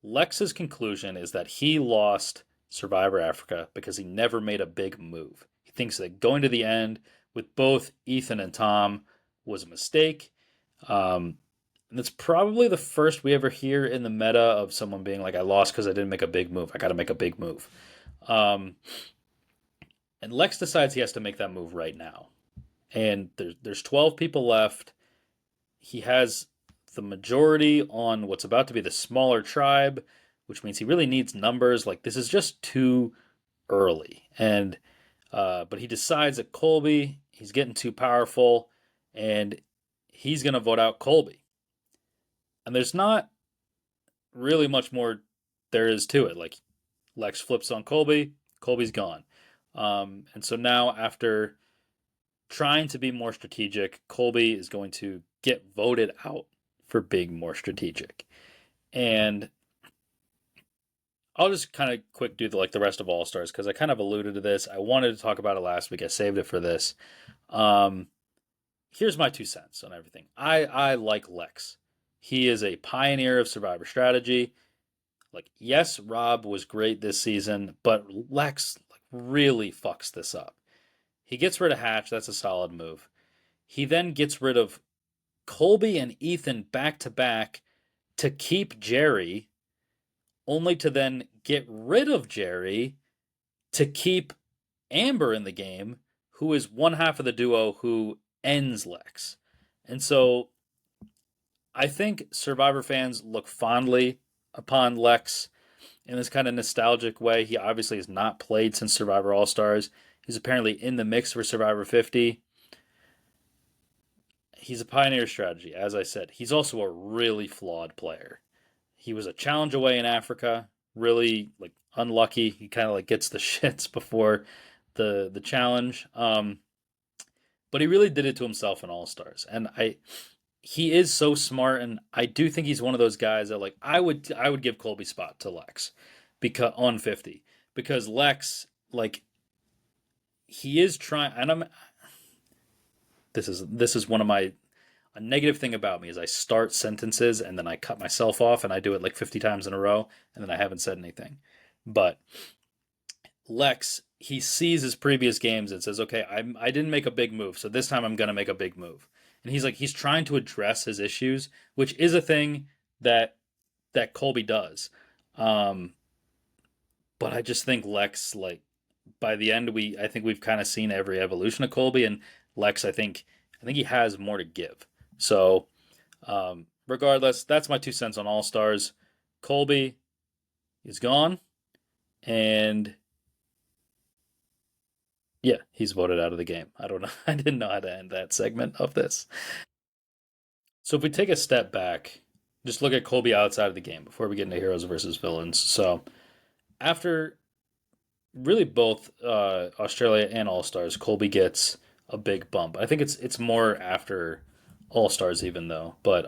A: Lex's conclusion is that he lost Survivor Africa because he never made a big move. He thinks that going to the end with both Ethan and Tom was a mistake. And that's probably the first we ever hear in the meta of someone being like, I lost because I didn't make a big move. I got to make a big move. Um, and Lex decides he has to make that move right now. And there's 12 people left. He has the majority on what's about to be the smaller tribe, which means he really needs numbers. Like this is just too early, and but he decides that Colby, he's getting too powerful, and he's gonna vote out Colby. And there's not really much more there is to it. Like Lex flips on Colby, Colby's gone, and so now after trying to be more strategic, Colby is going to get voted out for being more strategic. And I'll just kind of quick do the rest of All Stars because I kind of alluded to this. I wanted to talk about it last week. I saved it for this. Um, Here's my 2 cents on everything. I like Lex. He is a pioneer of Survivor strategy. Like, yes, Rob was great this season, but Lex like really fucks this up. He gets rid of Hatch. That's a solid move. He then gets rid of Colby and Ethan back to back to keep Jerry, only to then get rid of Jerry to keep Amber in the game, who is one half of the duo who ends Lex. And so I think Survivor fans look fondly upon Lex. in this kind of nostalgic way. He obviously has not played since Survivor All Stars. He's apparently in the mix for Survivor 50. He's a pioneer strategy, as I said. He's also a really flawed player. He was a challenge away in Africa, really like unlucky. He kind of like gets the shits before the challenge. But he really did it to himself in All Stars, and I he is so smart, and I do think he's one of those guys that like I would give Colby spot to Lex because on 50 because Lex like he is trying, and I'm this is one of my a negative thing about me is I start sentences and then I cut myself off and I do it like 50 times in a row and then I haven't said anything. But Lex, he sees his previous games and says, "Okay, I didn't make a big move, so this time I'm gonna make a big move." And he's trying to address his issues, which is a thing that Colby does. Um, but I just think Lex, like by the end, I think we've kind of seen every evolution of Colby, and Lex, I think he has more to give. So, regardless, that's my 2 cents on All Stars. Colby is gone, and yeah, he's voted out of the game. I don't know. I didn't know how to end that segment of this. So if we take a step back, just look at Colby outside of the game before we get into heroes versus villains. So after really both Australia and All Stars, Colby gets a big bump. I think it's more after All Stars even though, but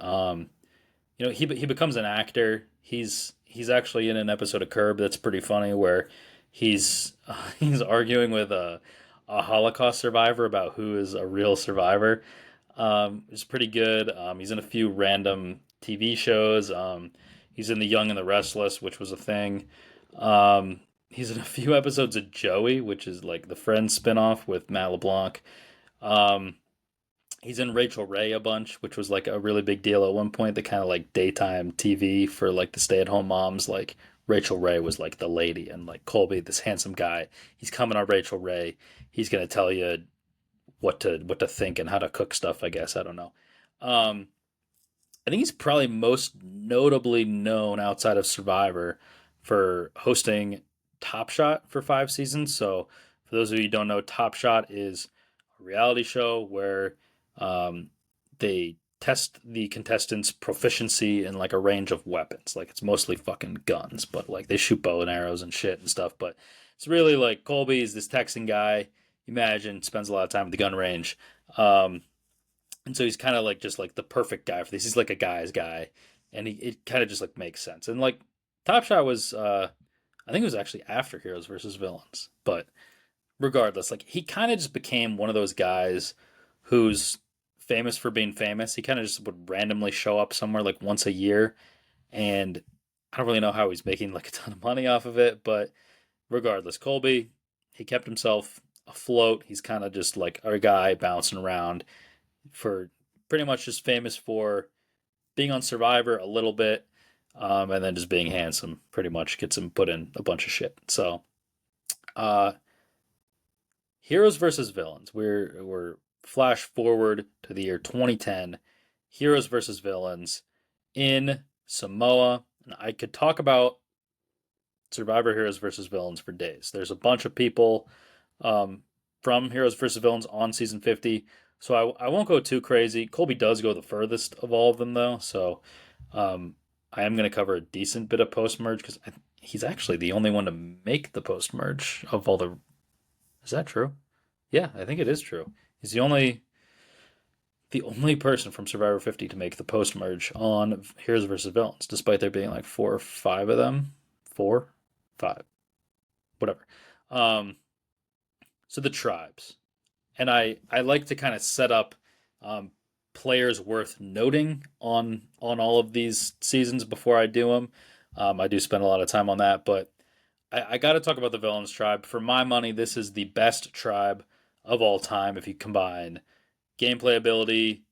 A: he becomes an actor. He's actually in an episode of Curb that's pretty funny where he's he's arguing with a Holocaust survivor about who is a real survivor. It's pretty good. He's in a few random TV shows. He's in The Young and the Restless, which was a thing. He's in a few episodes of Joey, which is like the Friends spinoff with Matt LeBlanc. Um, he's in Rachel Ray a bunch, which was like a really big deal at one point. The kind of like daytime TV for like the stay-at-home moms. Like Rachel Ray was like the lady, and like Colby, this handsome guy, he's coming on Rachel Ray. He's gonna tell you what to think and how to cook stuff. I guess I don't know. Um, I think he's probably most notably known outside of Survivor for hosting Top Shot for 5 seasons. So, for those of you who don't know, Top Shot is a reality show where they test the contestants' proficiency in like a range of weapons. Like it's mostly fucking guns, but like they shoot bow and arrows and shit and stuff. But it's really like Colby is this Texan guy. Imagine spends a lot of time at the gun range. Um, and so he's kind of like just like the perfect guy for this. He's like a guy's guy, and it kind of just like makes sense. And like Top Shot was, I think it was actually after Heroes versus Villains, but regardless, like he kind of just became one of those guys who's famous for being famous. He kind of just would randomly show up somewhere like once a year, and I don't really know how he's making like a ton of money off of it, but regardless, Colby, he kept himself afloat. He's kind of just like our guy bouncing around for pretty much just famous for being on Survivor a little bit, and then just being handsome. Pretty much gets him put in a bunch of shit. So, uh, heroes versus villains. We're flash forward to the year 2010. Heroes versus villains in Samoa. And I could talk about Survivor Heroes versus Villains for days. There's a bunch of people um, from Heroes versus Villains on season 50. So I won't go too crazy. Colby does go the furthest of all of them, though. So um, I am going to cover a decent bit of post merge because he's actually the only one to make the post merge of all the. Is that true? Yeah, I think it is true. He's the only person from Survivor 50 to make the post merge on Heroes versus Villains, despite there being like 4 or 5 of them. 4, 5, whatever. Um, so the tribes, and I like to kind of set up um, players worth noting on all of these seasons before I do them. I do spend a lot of time on that, but I got to talk about the villains tribe. For my money, this is the best tribe of all time. If you combine gameplay ability,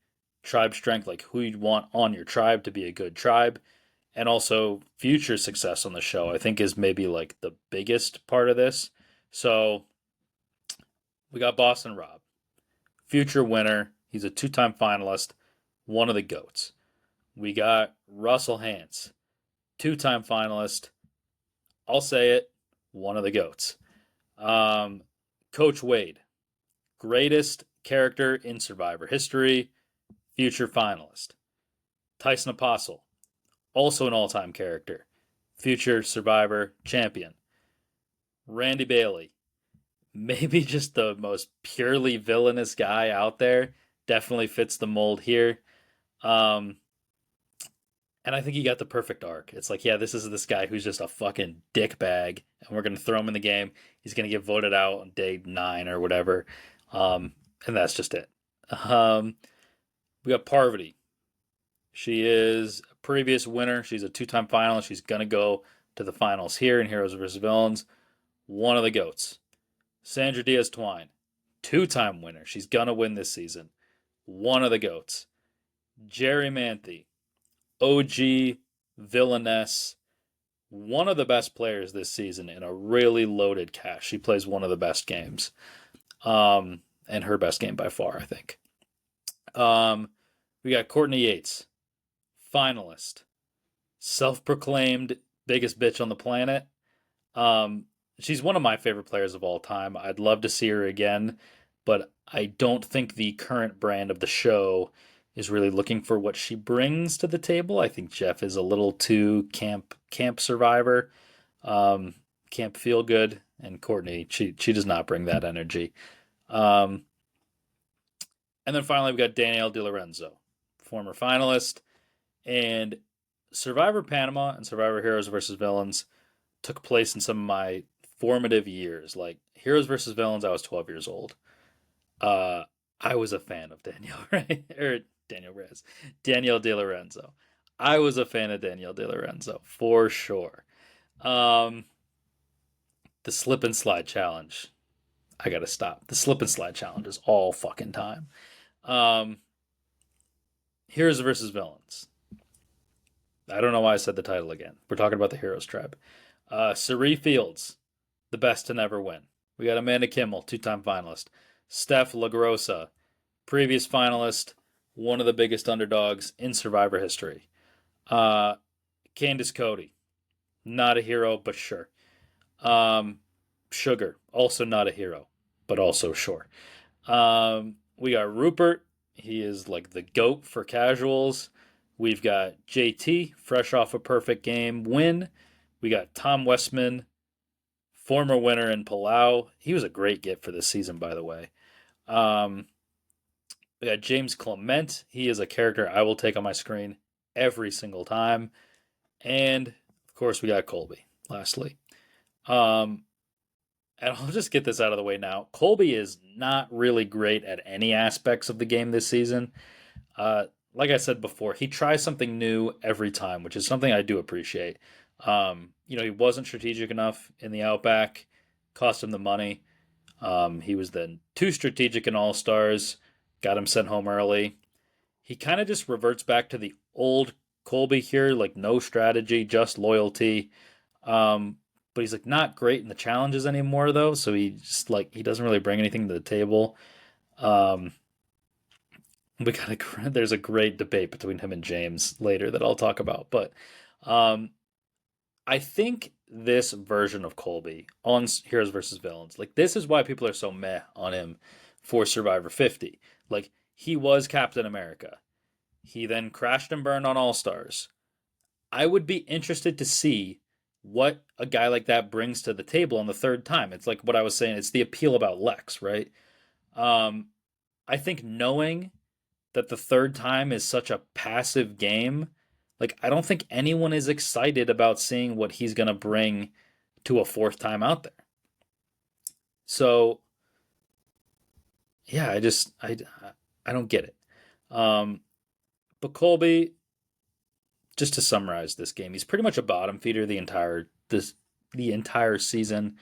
A: tribe strength, like who you'd want on your tribe to be a good tribe, and also future success on the show, I think is maybe like the biggest part of this. So we got Boston Rob, future winner. He's a 2 time finalist, one of the GOATs. We got Russell Hantz, 2 time finalist, I'll say it, one of the GOATs. Um, Coach Wade, greatest character in Survivor history, future finalist. Tyson Apostle, also an all time character, future Survivor champion. Randy Bailey, maybe just the most purely villainous guy out there, definitely fits the mold here. Um, and I think he got the perfect arc. It's like, yeah, this is this guy who's just a fucking dickbag, and we're gonna throw him in the game. He's gonna get voted out on day 9 or whatever, um, and that's just it. Um, we got Parvati. She is a previous winner. She's a 2-time finalist. She's gonna go to the finals here in Heroes vs Villains. One of the goats. Sandra Diaz Twine, 2-time winner. She's gonna win this season. One of the goats. Jerry Manthe, OG villainess, one of the best players this season in a really loaded cast. She plays one of the best games, and her best game by far, I think. Um, we got Courtney Yates, finalist, self-proclaimed biggest bitch on the planet. Um, she's one of my favorite players of all time. I'd love to see her again, but I don't think the current brand of the show is really looking for what she brings to the table. I think Jeff is a little too camp survivor, um, camp feel good, and Courtney she does not bring that energy. Um, and then finally we got Danielle DiLorenzo, former finalist, and Survivor Panama and Survivor Heroes versus Villains took place in some of my formative years. Like Heroes versus Villains, I was 12 years old. Uh, I was a fan of Danielle, right? Or Danielle Reyes, Danielle De Lorenzo. I was a fan of Danielle De Lorenzo for sure. Um, the slip and slide challenge. I gotta stop. The slip and slide challenge is all fucking time. Um, Heroes versus Villains. I don't know why I said the title again. We're talking about the Heroes Tribe. Cirie Fields, the best to never win. We got Amanda Kimmel, 2-time finalist. Steph LaGrossa, previous finalist, one of the biggest underdogs in Survivor history. Uh, Candace Cody, not a hero, but sure. Sugar, also not a hero, but also sure. We got Rupert. He is like the GOAT for casuals. We've got JT, fresh off a perfect game win. We got Tom Westman, former winner in Palau. He was a great get for this season, by the way. Um, we got James Clement. He is a character I will take on my screen every single time. And of course, we got Colby, lastly. Um, and I'll just get this out of the way now. Colby is not really great at any aspects of the game this season. Uh, like I said before, he tries something new every time, which is something I do appreciate. He wasn't strategic enough in the Outback, cost him the money. He was then too strategic in All Stars, got him sent home early. He kind of just reverts back to the old Colby here, like no strategy, just loyalty. Um, but he's like not great in the challenges anymore though, so he just like he doesn't really bring anything to the table. Um, we got a there's a great debate between him and James later that I'll talk about, but um, I think this version of Colby on Heroes versus Villains, like this is why people are so meh on him for Survivor 50. Like he was Captain America. He then crashed and burned on All Stars. I would be interested to see what a guy like that brings to the table on the third time. It's like what I was saying, it's the appeal about Lex, right? Um, I think knowing that the third time is such a passive game, like I don't think anyone is excited about seeing what he's going to bring to a fourth time out there. So, yeah, I don't get it. Um, but Colby, just to summarize this game, he's pretty much a bottom feeder the entire season.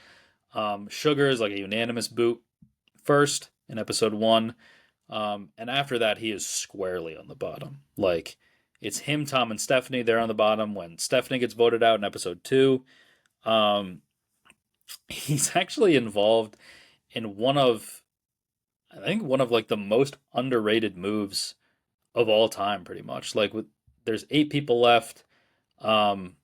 A: Sugar is like a unanimous boot first in episode 1. And after that, he is squarely on the bottom. Like, it's him, Tom, and Stephanie. They're on the bottom when Stephanie gets voted out in episode 2. Um, he's actually involved in I think one of like the most underrated moves of all time, pretty much. Like, there's 8 people left. Um,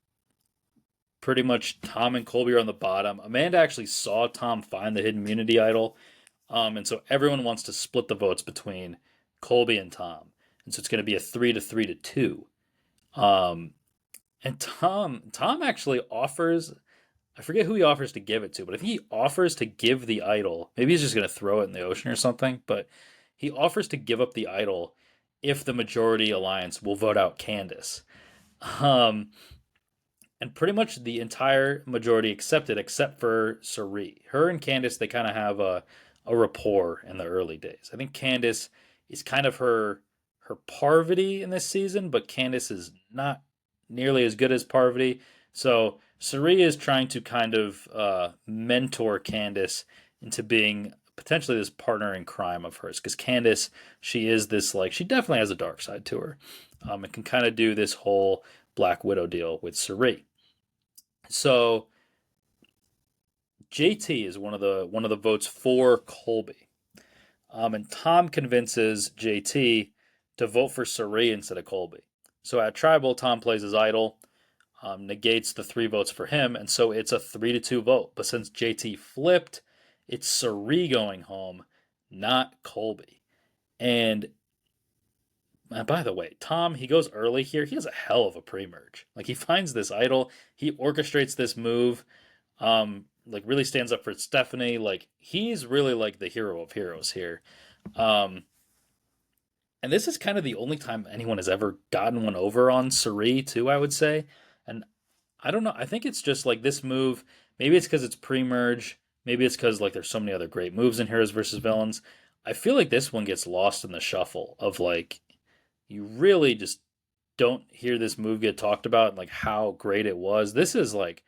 A: pretty much Tom and Colby are on the bottom. Amanda actually saw Tom find the hidden immunity idol, and so everyone wants to split the votes between Colby and Tom, and so it's going to be a 3 to 2. Um, and Tom actually offers. I forget who he offers to give it to, but if he offers to give the idol, maybe he's just going to throw it in the ocean or something. But he offers to give up the idol if the majority alliance will vote out Candace. Um, and pretty much the entire majority accepted except for Sari. Her and Candace, they kind of have a rapport in the early days. I think Candace is kind of her Parvati in this season, but Candace is not nearly as good as Parvati. So Sari is trying to kind of mentor Candace into being potentially this partner in crime of hers. Because Candace, she is this like she definitely has a dark side to her. And can kind of do this whole Black Widow deal with Sari. So JT is one of the votes for Colby. And Tom convinces JT to vote for Sari instead of Colby. So at Tribal, Tom plays his idol, negates the 3 votes for him, and so it's a 3 to 2 vote. But since JT flipped, it's Sari going home, not Colby. And by the way, Tom, he goes early here. He has a hell of a pre-merge. Like he finds this idol, he orchestrates this move, like really stands up for Stephanie. Like he's really like the hero of heroes here. Um, and this is kind of the only time anyone has ever gotten one over on Sari too, I would say. And I don't know. I think it's just like this move. Maybe it's because it's pre-merge. Maybe it's because like there's so many other great moves in Heroes versus Villains. I feel like this one gets lost in the shuffle of like you really just don't hear this move get talked about and like how great it was. This is like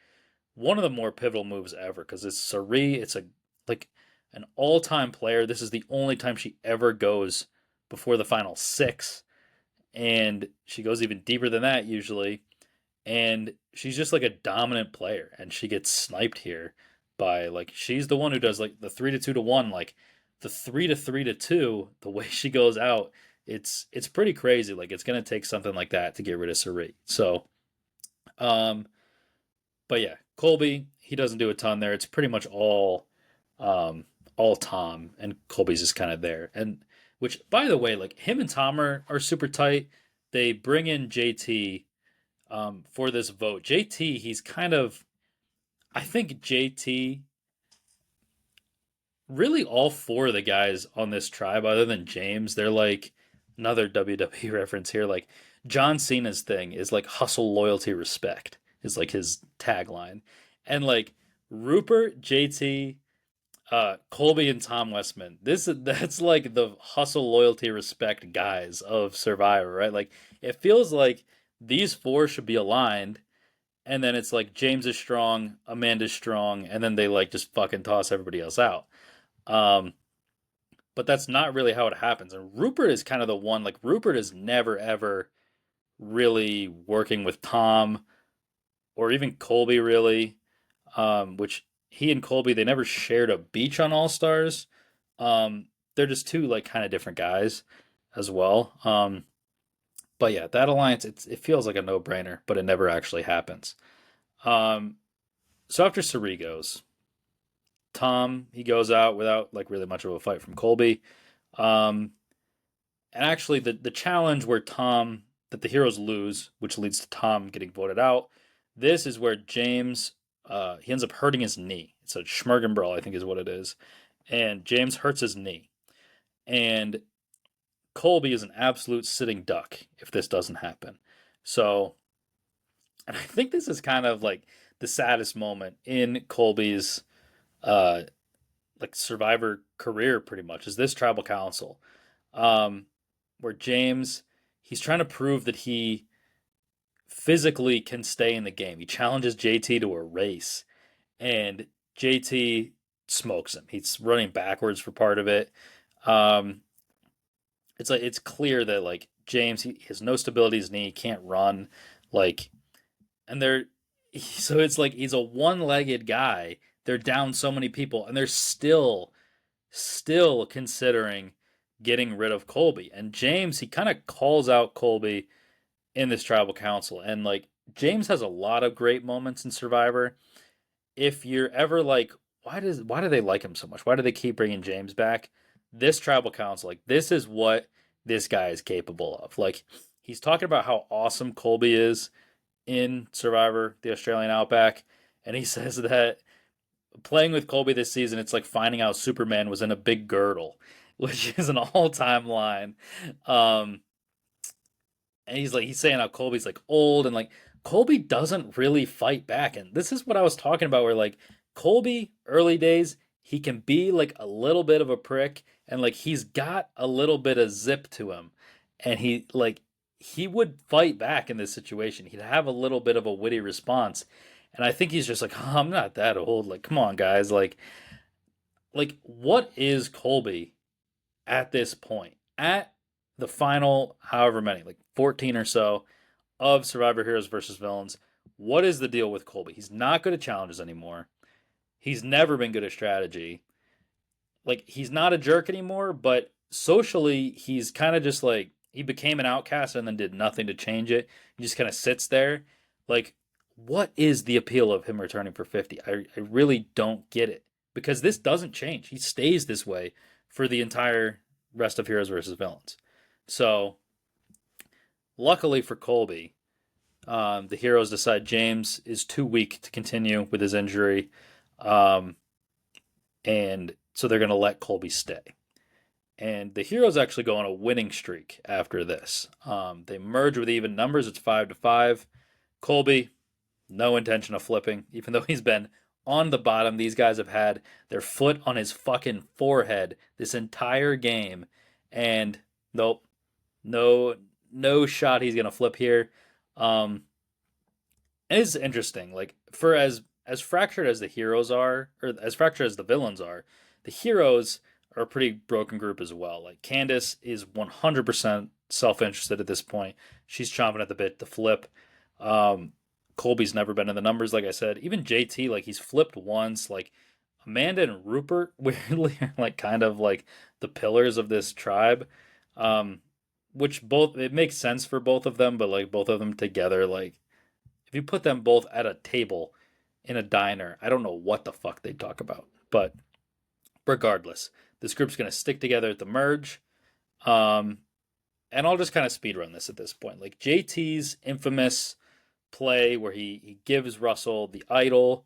A: one of the more pivotal moves ever because it's Sari. It's a like an all-time player. This is the only time she ever goes before the final 6, and she goes even deeper than that usually. And she's just like a dominant player, and she gets sniped here by like she's the one who does like the 3 to 2 to 1, like the 3 to 3 to 2. The way she goes out, it's pretty crazy. Like it's gonna take something like that to get rid of Sari. So, um, but yeah, Colby, he doesn't do a ton there. It's pretty much all Tom, and Colby's just kind of there. And which, by the way, like him and Tom are super tight. They bring in JT for this vote. JT, he's kind of, I think JT, really all 4 of the guys on this tribe, other than James, they're like another WWE reference here. Like John Cena's thing is like hustle, loyalty, respect is like his tagline, and like Rupert, JT, Colby, and Tom Westman. That's like the hustle, loyalty, respect guys of Survivor, right? Like it feels like these 4 should be aligned, and then it's like James is strong, Amanda's strong, and then they like just fucking toss everybody else out. Um, but that's not really how it happens. And Rupert is kind of the one, like Rupert is never ever really working with Tom or even Colby really. Which he and Colby, they never shared a beach on All Stars. They're just 2 like kind of different guys as well. But yeah, that alliance, it feels like a no brainer, but it never actually happens. Um, so after Sari goes, Tom, he goes out without like really much of a fight from Colby. Um, and actually, the challenge where Tom that the heroes lose, which leads to Tom getting voted out. This is where James he ends up hurting his knee. It's a Schmergenbrawl, I think, is what it is. And James hurts his knee, and Colby is an absolute sitting duck if this doesn't happen. So, and I think this is kind of like the saddest moment in Colby's uh, like Survivor career, pretty much, is this tribal council, um, where James he's trying to prove that he physically can stay in the game. He challenges JT to a race, and JT smokes him. He's running backwards for part of it. Um, it's like it's clear that like James he has no stability in his knee, he can't run, like, and they're so it's like he's a one-legged guy. They're down so many people, and they're still considering getting rid of Colby. And James, he kind of calls out Colby in this tribal council. And like James has a lot of great moments in Survivor. If you're ever like, why do they like him so much? Why do they keep bringing James back? This tribal council, like this is what this guy is capable of. Like he's talking about how awesome Colby is in Survivor, the Australian Outback, and he says that playing with Colby this season, it's like finding out Superman was in a big girdle, which is an all-time line. Um, and he's saying how Colby's like old and like Colby doesn't really fight back. And this is what I was talking about where like Colby early days, he can be like a little bit of a prick and like he's got a little bit of zip to him. And he would fight back in this situation. He'd have a little bit of a witty response. And I think he's just like, oh, I'm not that old. Like, come on, guys. Like what is Colby at this point? At the final, however many, like 14 or so of Survivor Heroes versus Villains, what is the deal with Colby? He's not good at challenges anymore. He's never been good at strategy. Like, he's not a jerk anymore, but socially, he's kind of just like, he became an outcast and then did nothing to change it. He just kind of sits there. Like, what is the appeal of him returning for 50? I really don't get it because this doesn't change. He stays this way for the entire rest of Heroes versus Villains. So, luckily for Colby, the heroes decide James is too weak to continue with his injury, um, and so they're going to let Colby stay. And the heroes actually go on a winning streak after this. They merge with even numbers. It's 5-5. Colby, no intention of flipping, even though he's been on the bottom. These guys have had their foot on his fucking forehead this entire game, and nope, no, no shot he's gonna flip here. Um, and it's interesting, like for as fractured as the heroes are, or as fractured as the villains are, the heroes are a pretty broken group as well. Like Candace is 100% self-interested at this point. She's chomping at the bit to flip. Um, Colby's never been in the numbers, like I said. Even JT, like he's flipped once. Like Amanda and Rupert, weirdly, are like kind of like the pillars of this tribe. Um, which both it makes sense for both of them, but like both of them together, like if you put them both at a table in a diner, I don't know what the fuck they'd talk about. But regardless, this group's gonna stick together at the merge. Um, and I'll just kind of speed run this at this point. Like JT's infamous play where he gives Russell the idol,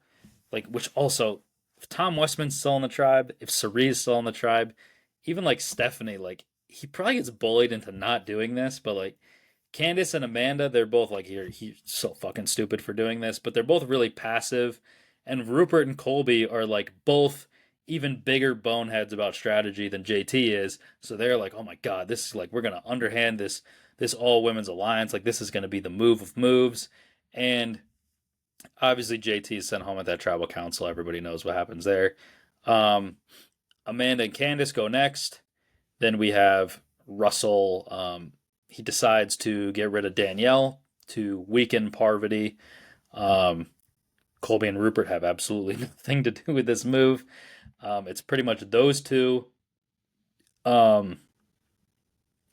A: like which also if Tom Westman's still in the tribe, if Cerie's still in the tribe, even like Stephanie, like he probably gets bullied into not doing this, but like Candace and Amanda, they're both like he's so fucking stupid for doing this, but they're both really passive. And Rupert and Colby are like both even bigger boneheads about strategy than JT is. So they're like, oh my god, this is like we're gonna underhand this all women's alliance. Like this is gonna be the move of moves. And obviously JT is sent home at that tribal council. Everybody knows what happens there. Um, Amanda and Candace go next. Then we have Russell. He decides to get rid of Danielle to weaken Parvati. Um, Colby and Rupert have absolutely nothing to do with this move. It's pretty much those two. Um,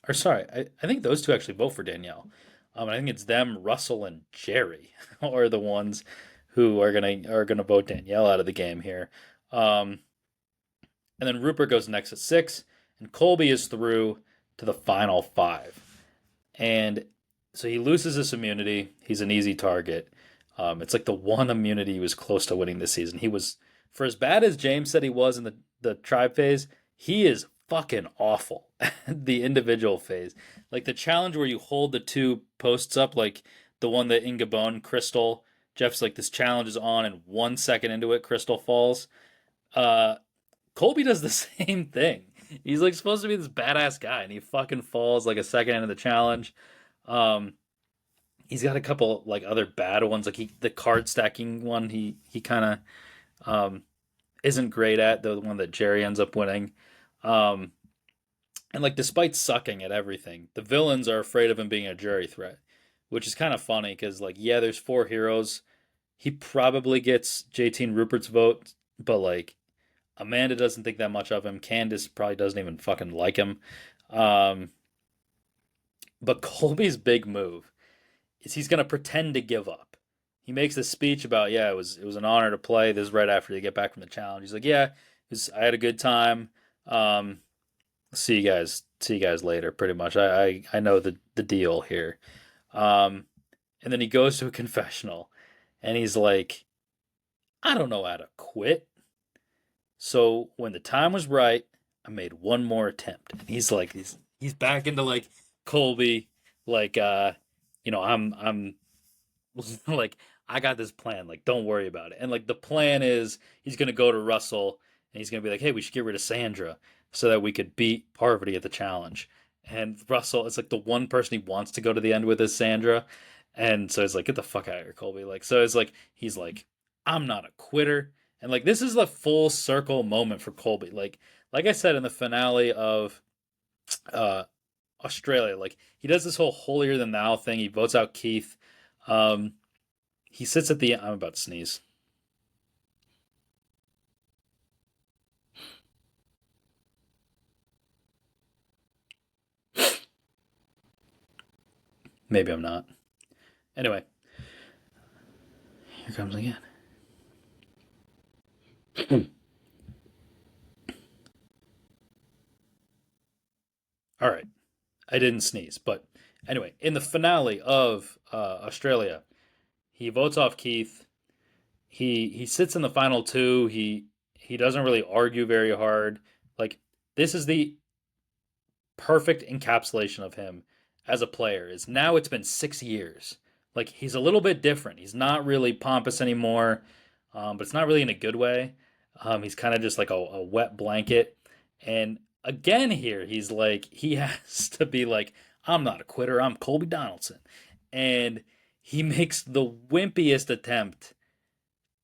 A: or sorry, I think those two actually vote for Danielle. I think it's them, Russell and Jerry, are the ones who are gonna vote Danielle out of the game here. Um, and then Rupert goes next at 6, and Colby is through to the final 5. And so he loses this immunity. He's an easy target. It's like the one immunity he was close to winning this season. He was, for as bad as James said he was in the tribe phase, he is fucking awful at the individual phase. Like the challenge where you hold the two posts up, like the one that in Gabon, Crystal, Jeff's like, this challenge is on, and 1 second into it, Crystal falls. Uh, Colby does the same thing. He's like supposed to be this badass guy, and he fucking falls like a second into the challenge. Um, he's got a couple like other bad ones, like the card stacking one. He kind of isn't great at the one that Jerry ends up winning. Um, and like despite sucking at everything, the villains are afraid of him being a jury threat, which is kind of funny because like yeah, there's 4 heroes. He probably gets JT and Rupert's vote, but like Amanda doesn't think that much of him. Candace probably doesn't even fucking like him. Um, but Colby's big move is he's going to pretend to give up. He makes this speech about, yeah, it was an honor to play. This is right after they get back from the challenge. He's like, yeah, I had a good time. Um, see you guys later. Pretty much, I know the deal here. Um, and then he goes to a confessional, and he's like, I don't know how to quit. So when the time was right, I made one more attempt. And he's back into like Colby, like I'm like I got this plan. Like don't worry about it. And like the plan is he's gonna go to Russell and he's gonna be like, hey, we should get rid of Sandra so that we could beat Parvati at the challenge. And Russell, it's like the one person he wants to go to the end with is Sandra. And so he's like, get the fuck out of here, Colby. Like so it's like he's like, I'm not a quitter. And like this is the full circle moment for Colby. Like I said in the finale of uh Australia, like he does this whole holier than thou thing. He votes out Keith. Um, he sits at the. I'm about to sneeze. Maybe I'm not. Anyway, here comes again. All right, I didn't sneeze, but anyway, in the finale of Australia, he votes off Keith. He sits in the final two. He doesn't really argue very hard. Like this is the perfect encapsulation of him as a player. Is now it's been 6 years. Like he's a little bit different. He's not really pompous anymore, but it's not really in a good way. He's kind of just like a wet blanket. And again, here he's like he has to be like, I'm not a quitter. I'm Colby Donaldson, and he makes the wimpiest attempt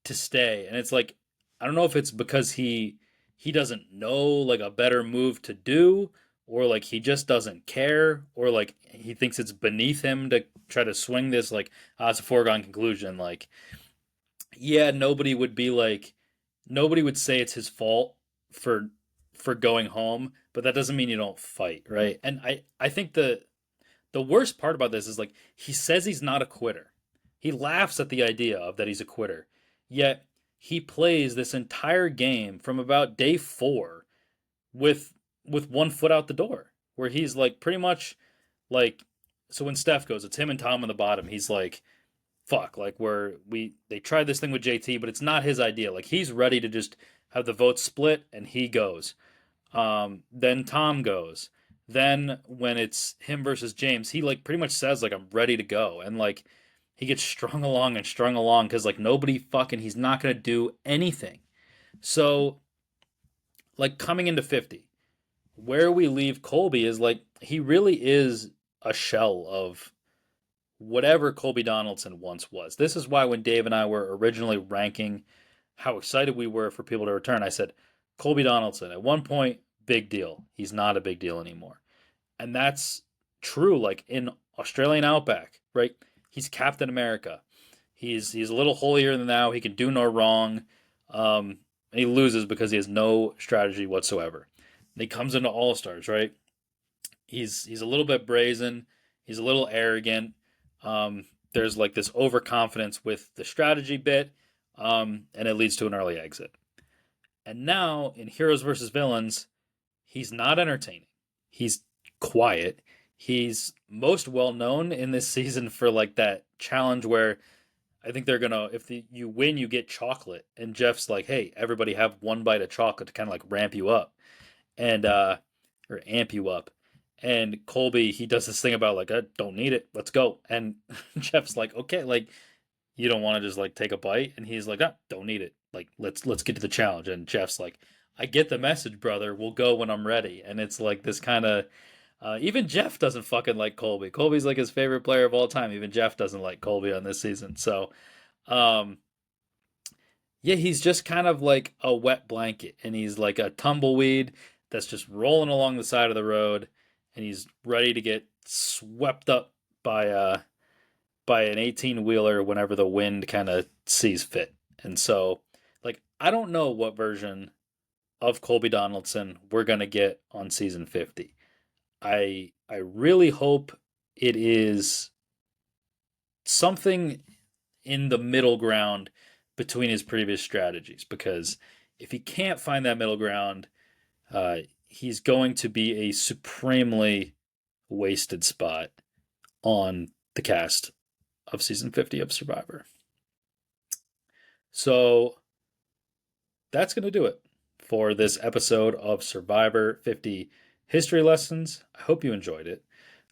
A: to stay. And it's like I don't know if it's because he doesn't know like a better move to do or like he just doesn't care or like he thinks it's beneath him to try to swing this like it's a foregone conclusion like yeah nobody would say it's his fault for going home but that doesn't mean you don't fight right and I think the worst part about this is like he says he's not a quitter. He laughs at the idea of that he's a quitter. Yet he plays this entire game from about day 4 with one foot out the door where he's like pretty much like so when Steph goes it's him and Tom on the bottom. He's like fuck like they tried this thing with JT but it's not his idea. Like he's ready to just have the vote split and he goes. Then Tom goes. Then when it's him versus James, he like pretty much says like I'm ready to go, and like he gets strung along because like nobody fucking he's not gonna do anything. So like coming into 50, where we leave Colby is like he really is a shell of whatever Colby Donaldson once was. This is why when Dave and I were originally ranking how excited we were for people to return, I said Colby Donaldson at one point big deal. He's not a big deal anymore. And that's true like in Australian Outback, right? He's Captain America. He's a little holier than thou. He can do no wrong. And he loses because he has no strategy whatsoever. And he comes into All Stars, right? He's a little bit brazen. He's a little arrogant. There's like this overconfidence with the strategy bit, and it leads to an early exit. And now in Heroes versus Villains, he's not entertaining. He's quiet. He's most well known in this season for like that challenge where I think they're gonna if you win you get chocolate and Jeff's like, hey, everybody have one bite of chocolate to kind of like ramp you up and or amp you up. And Colby he does this thing about like I don't need it, let's go. And Jeff's like, okay, like you don't want to just like take a bite and he's like don't need it like let's get to the challenge and Jeff's like I get the message brother we'll go when I'm ready and it's like this kind of even Jeff doesn't fucking like Colby. Colby's like his favorite player of all time. Even Jeff doesn't like Colby on this season. So, um, yeah, he's just kind of like a wet blanket, and he's like a tumbleweed that's just rolling along the side of the road, and he's ready to get swept up by an 18 wheeler whenever the wind kind of sees fit. And so, like, I don't know what version of Colby Donaldson we're gonna get on season 50. I really hope it is something in the middle ground between his previous strategies, because if he can't find that middle ground, he's going to be a supremely wasted spot on the cast of season 50 of Survivor. So that's going to do it for this episode of Survivor 50 History Lessons. I hope you enjoyed it.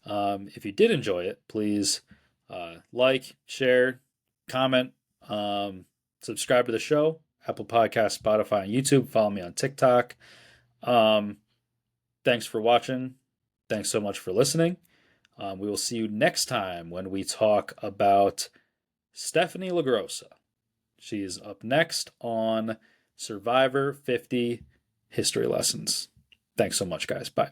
A: If you did enjoy it, please like, share, comment, subscribe to the show, Apple Podcasts, Spotify, and YouTube. Follow me on TikTok. Thanks for watching. Thanks so much for listening. We will see you next time when we talk about Stephanie LaGrossa. She's up next on Survivor 50 History Lessons. Thanks so much, guys. Bye.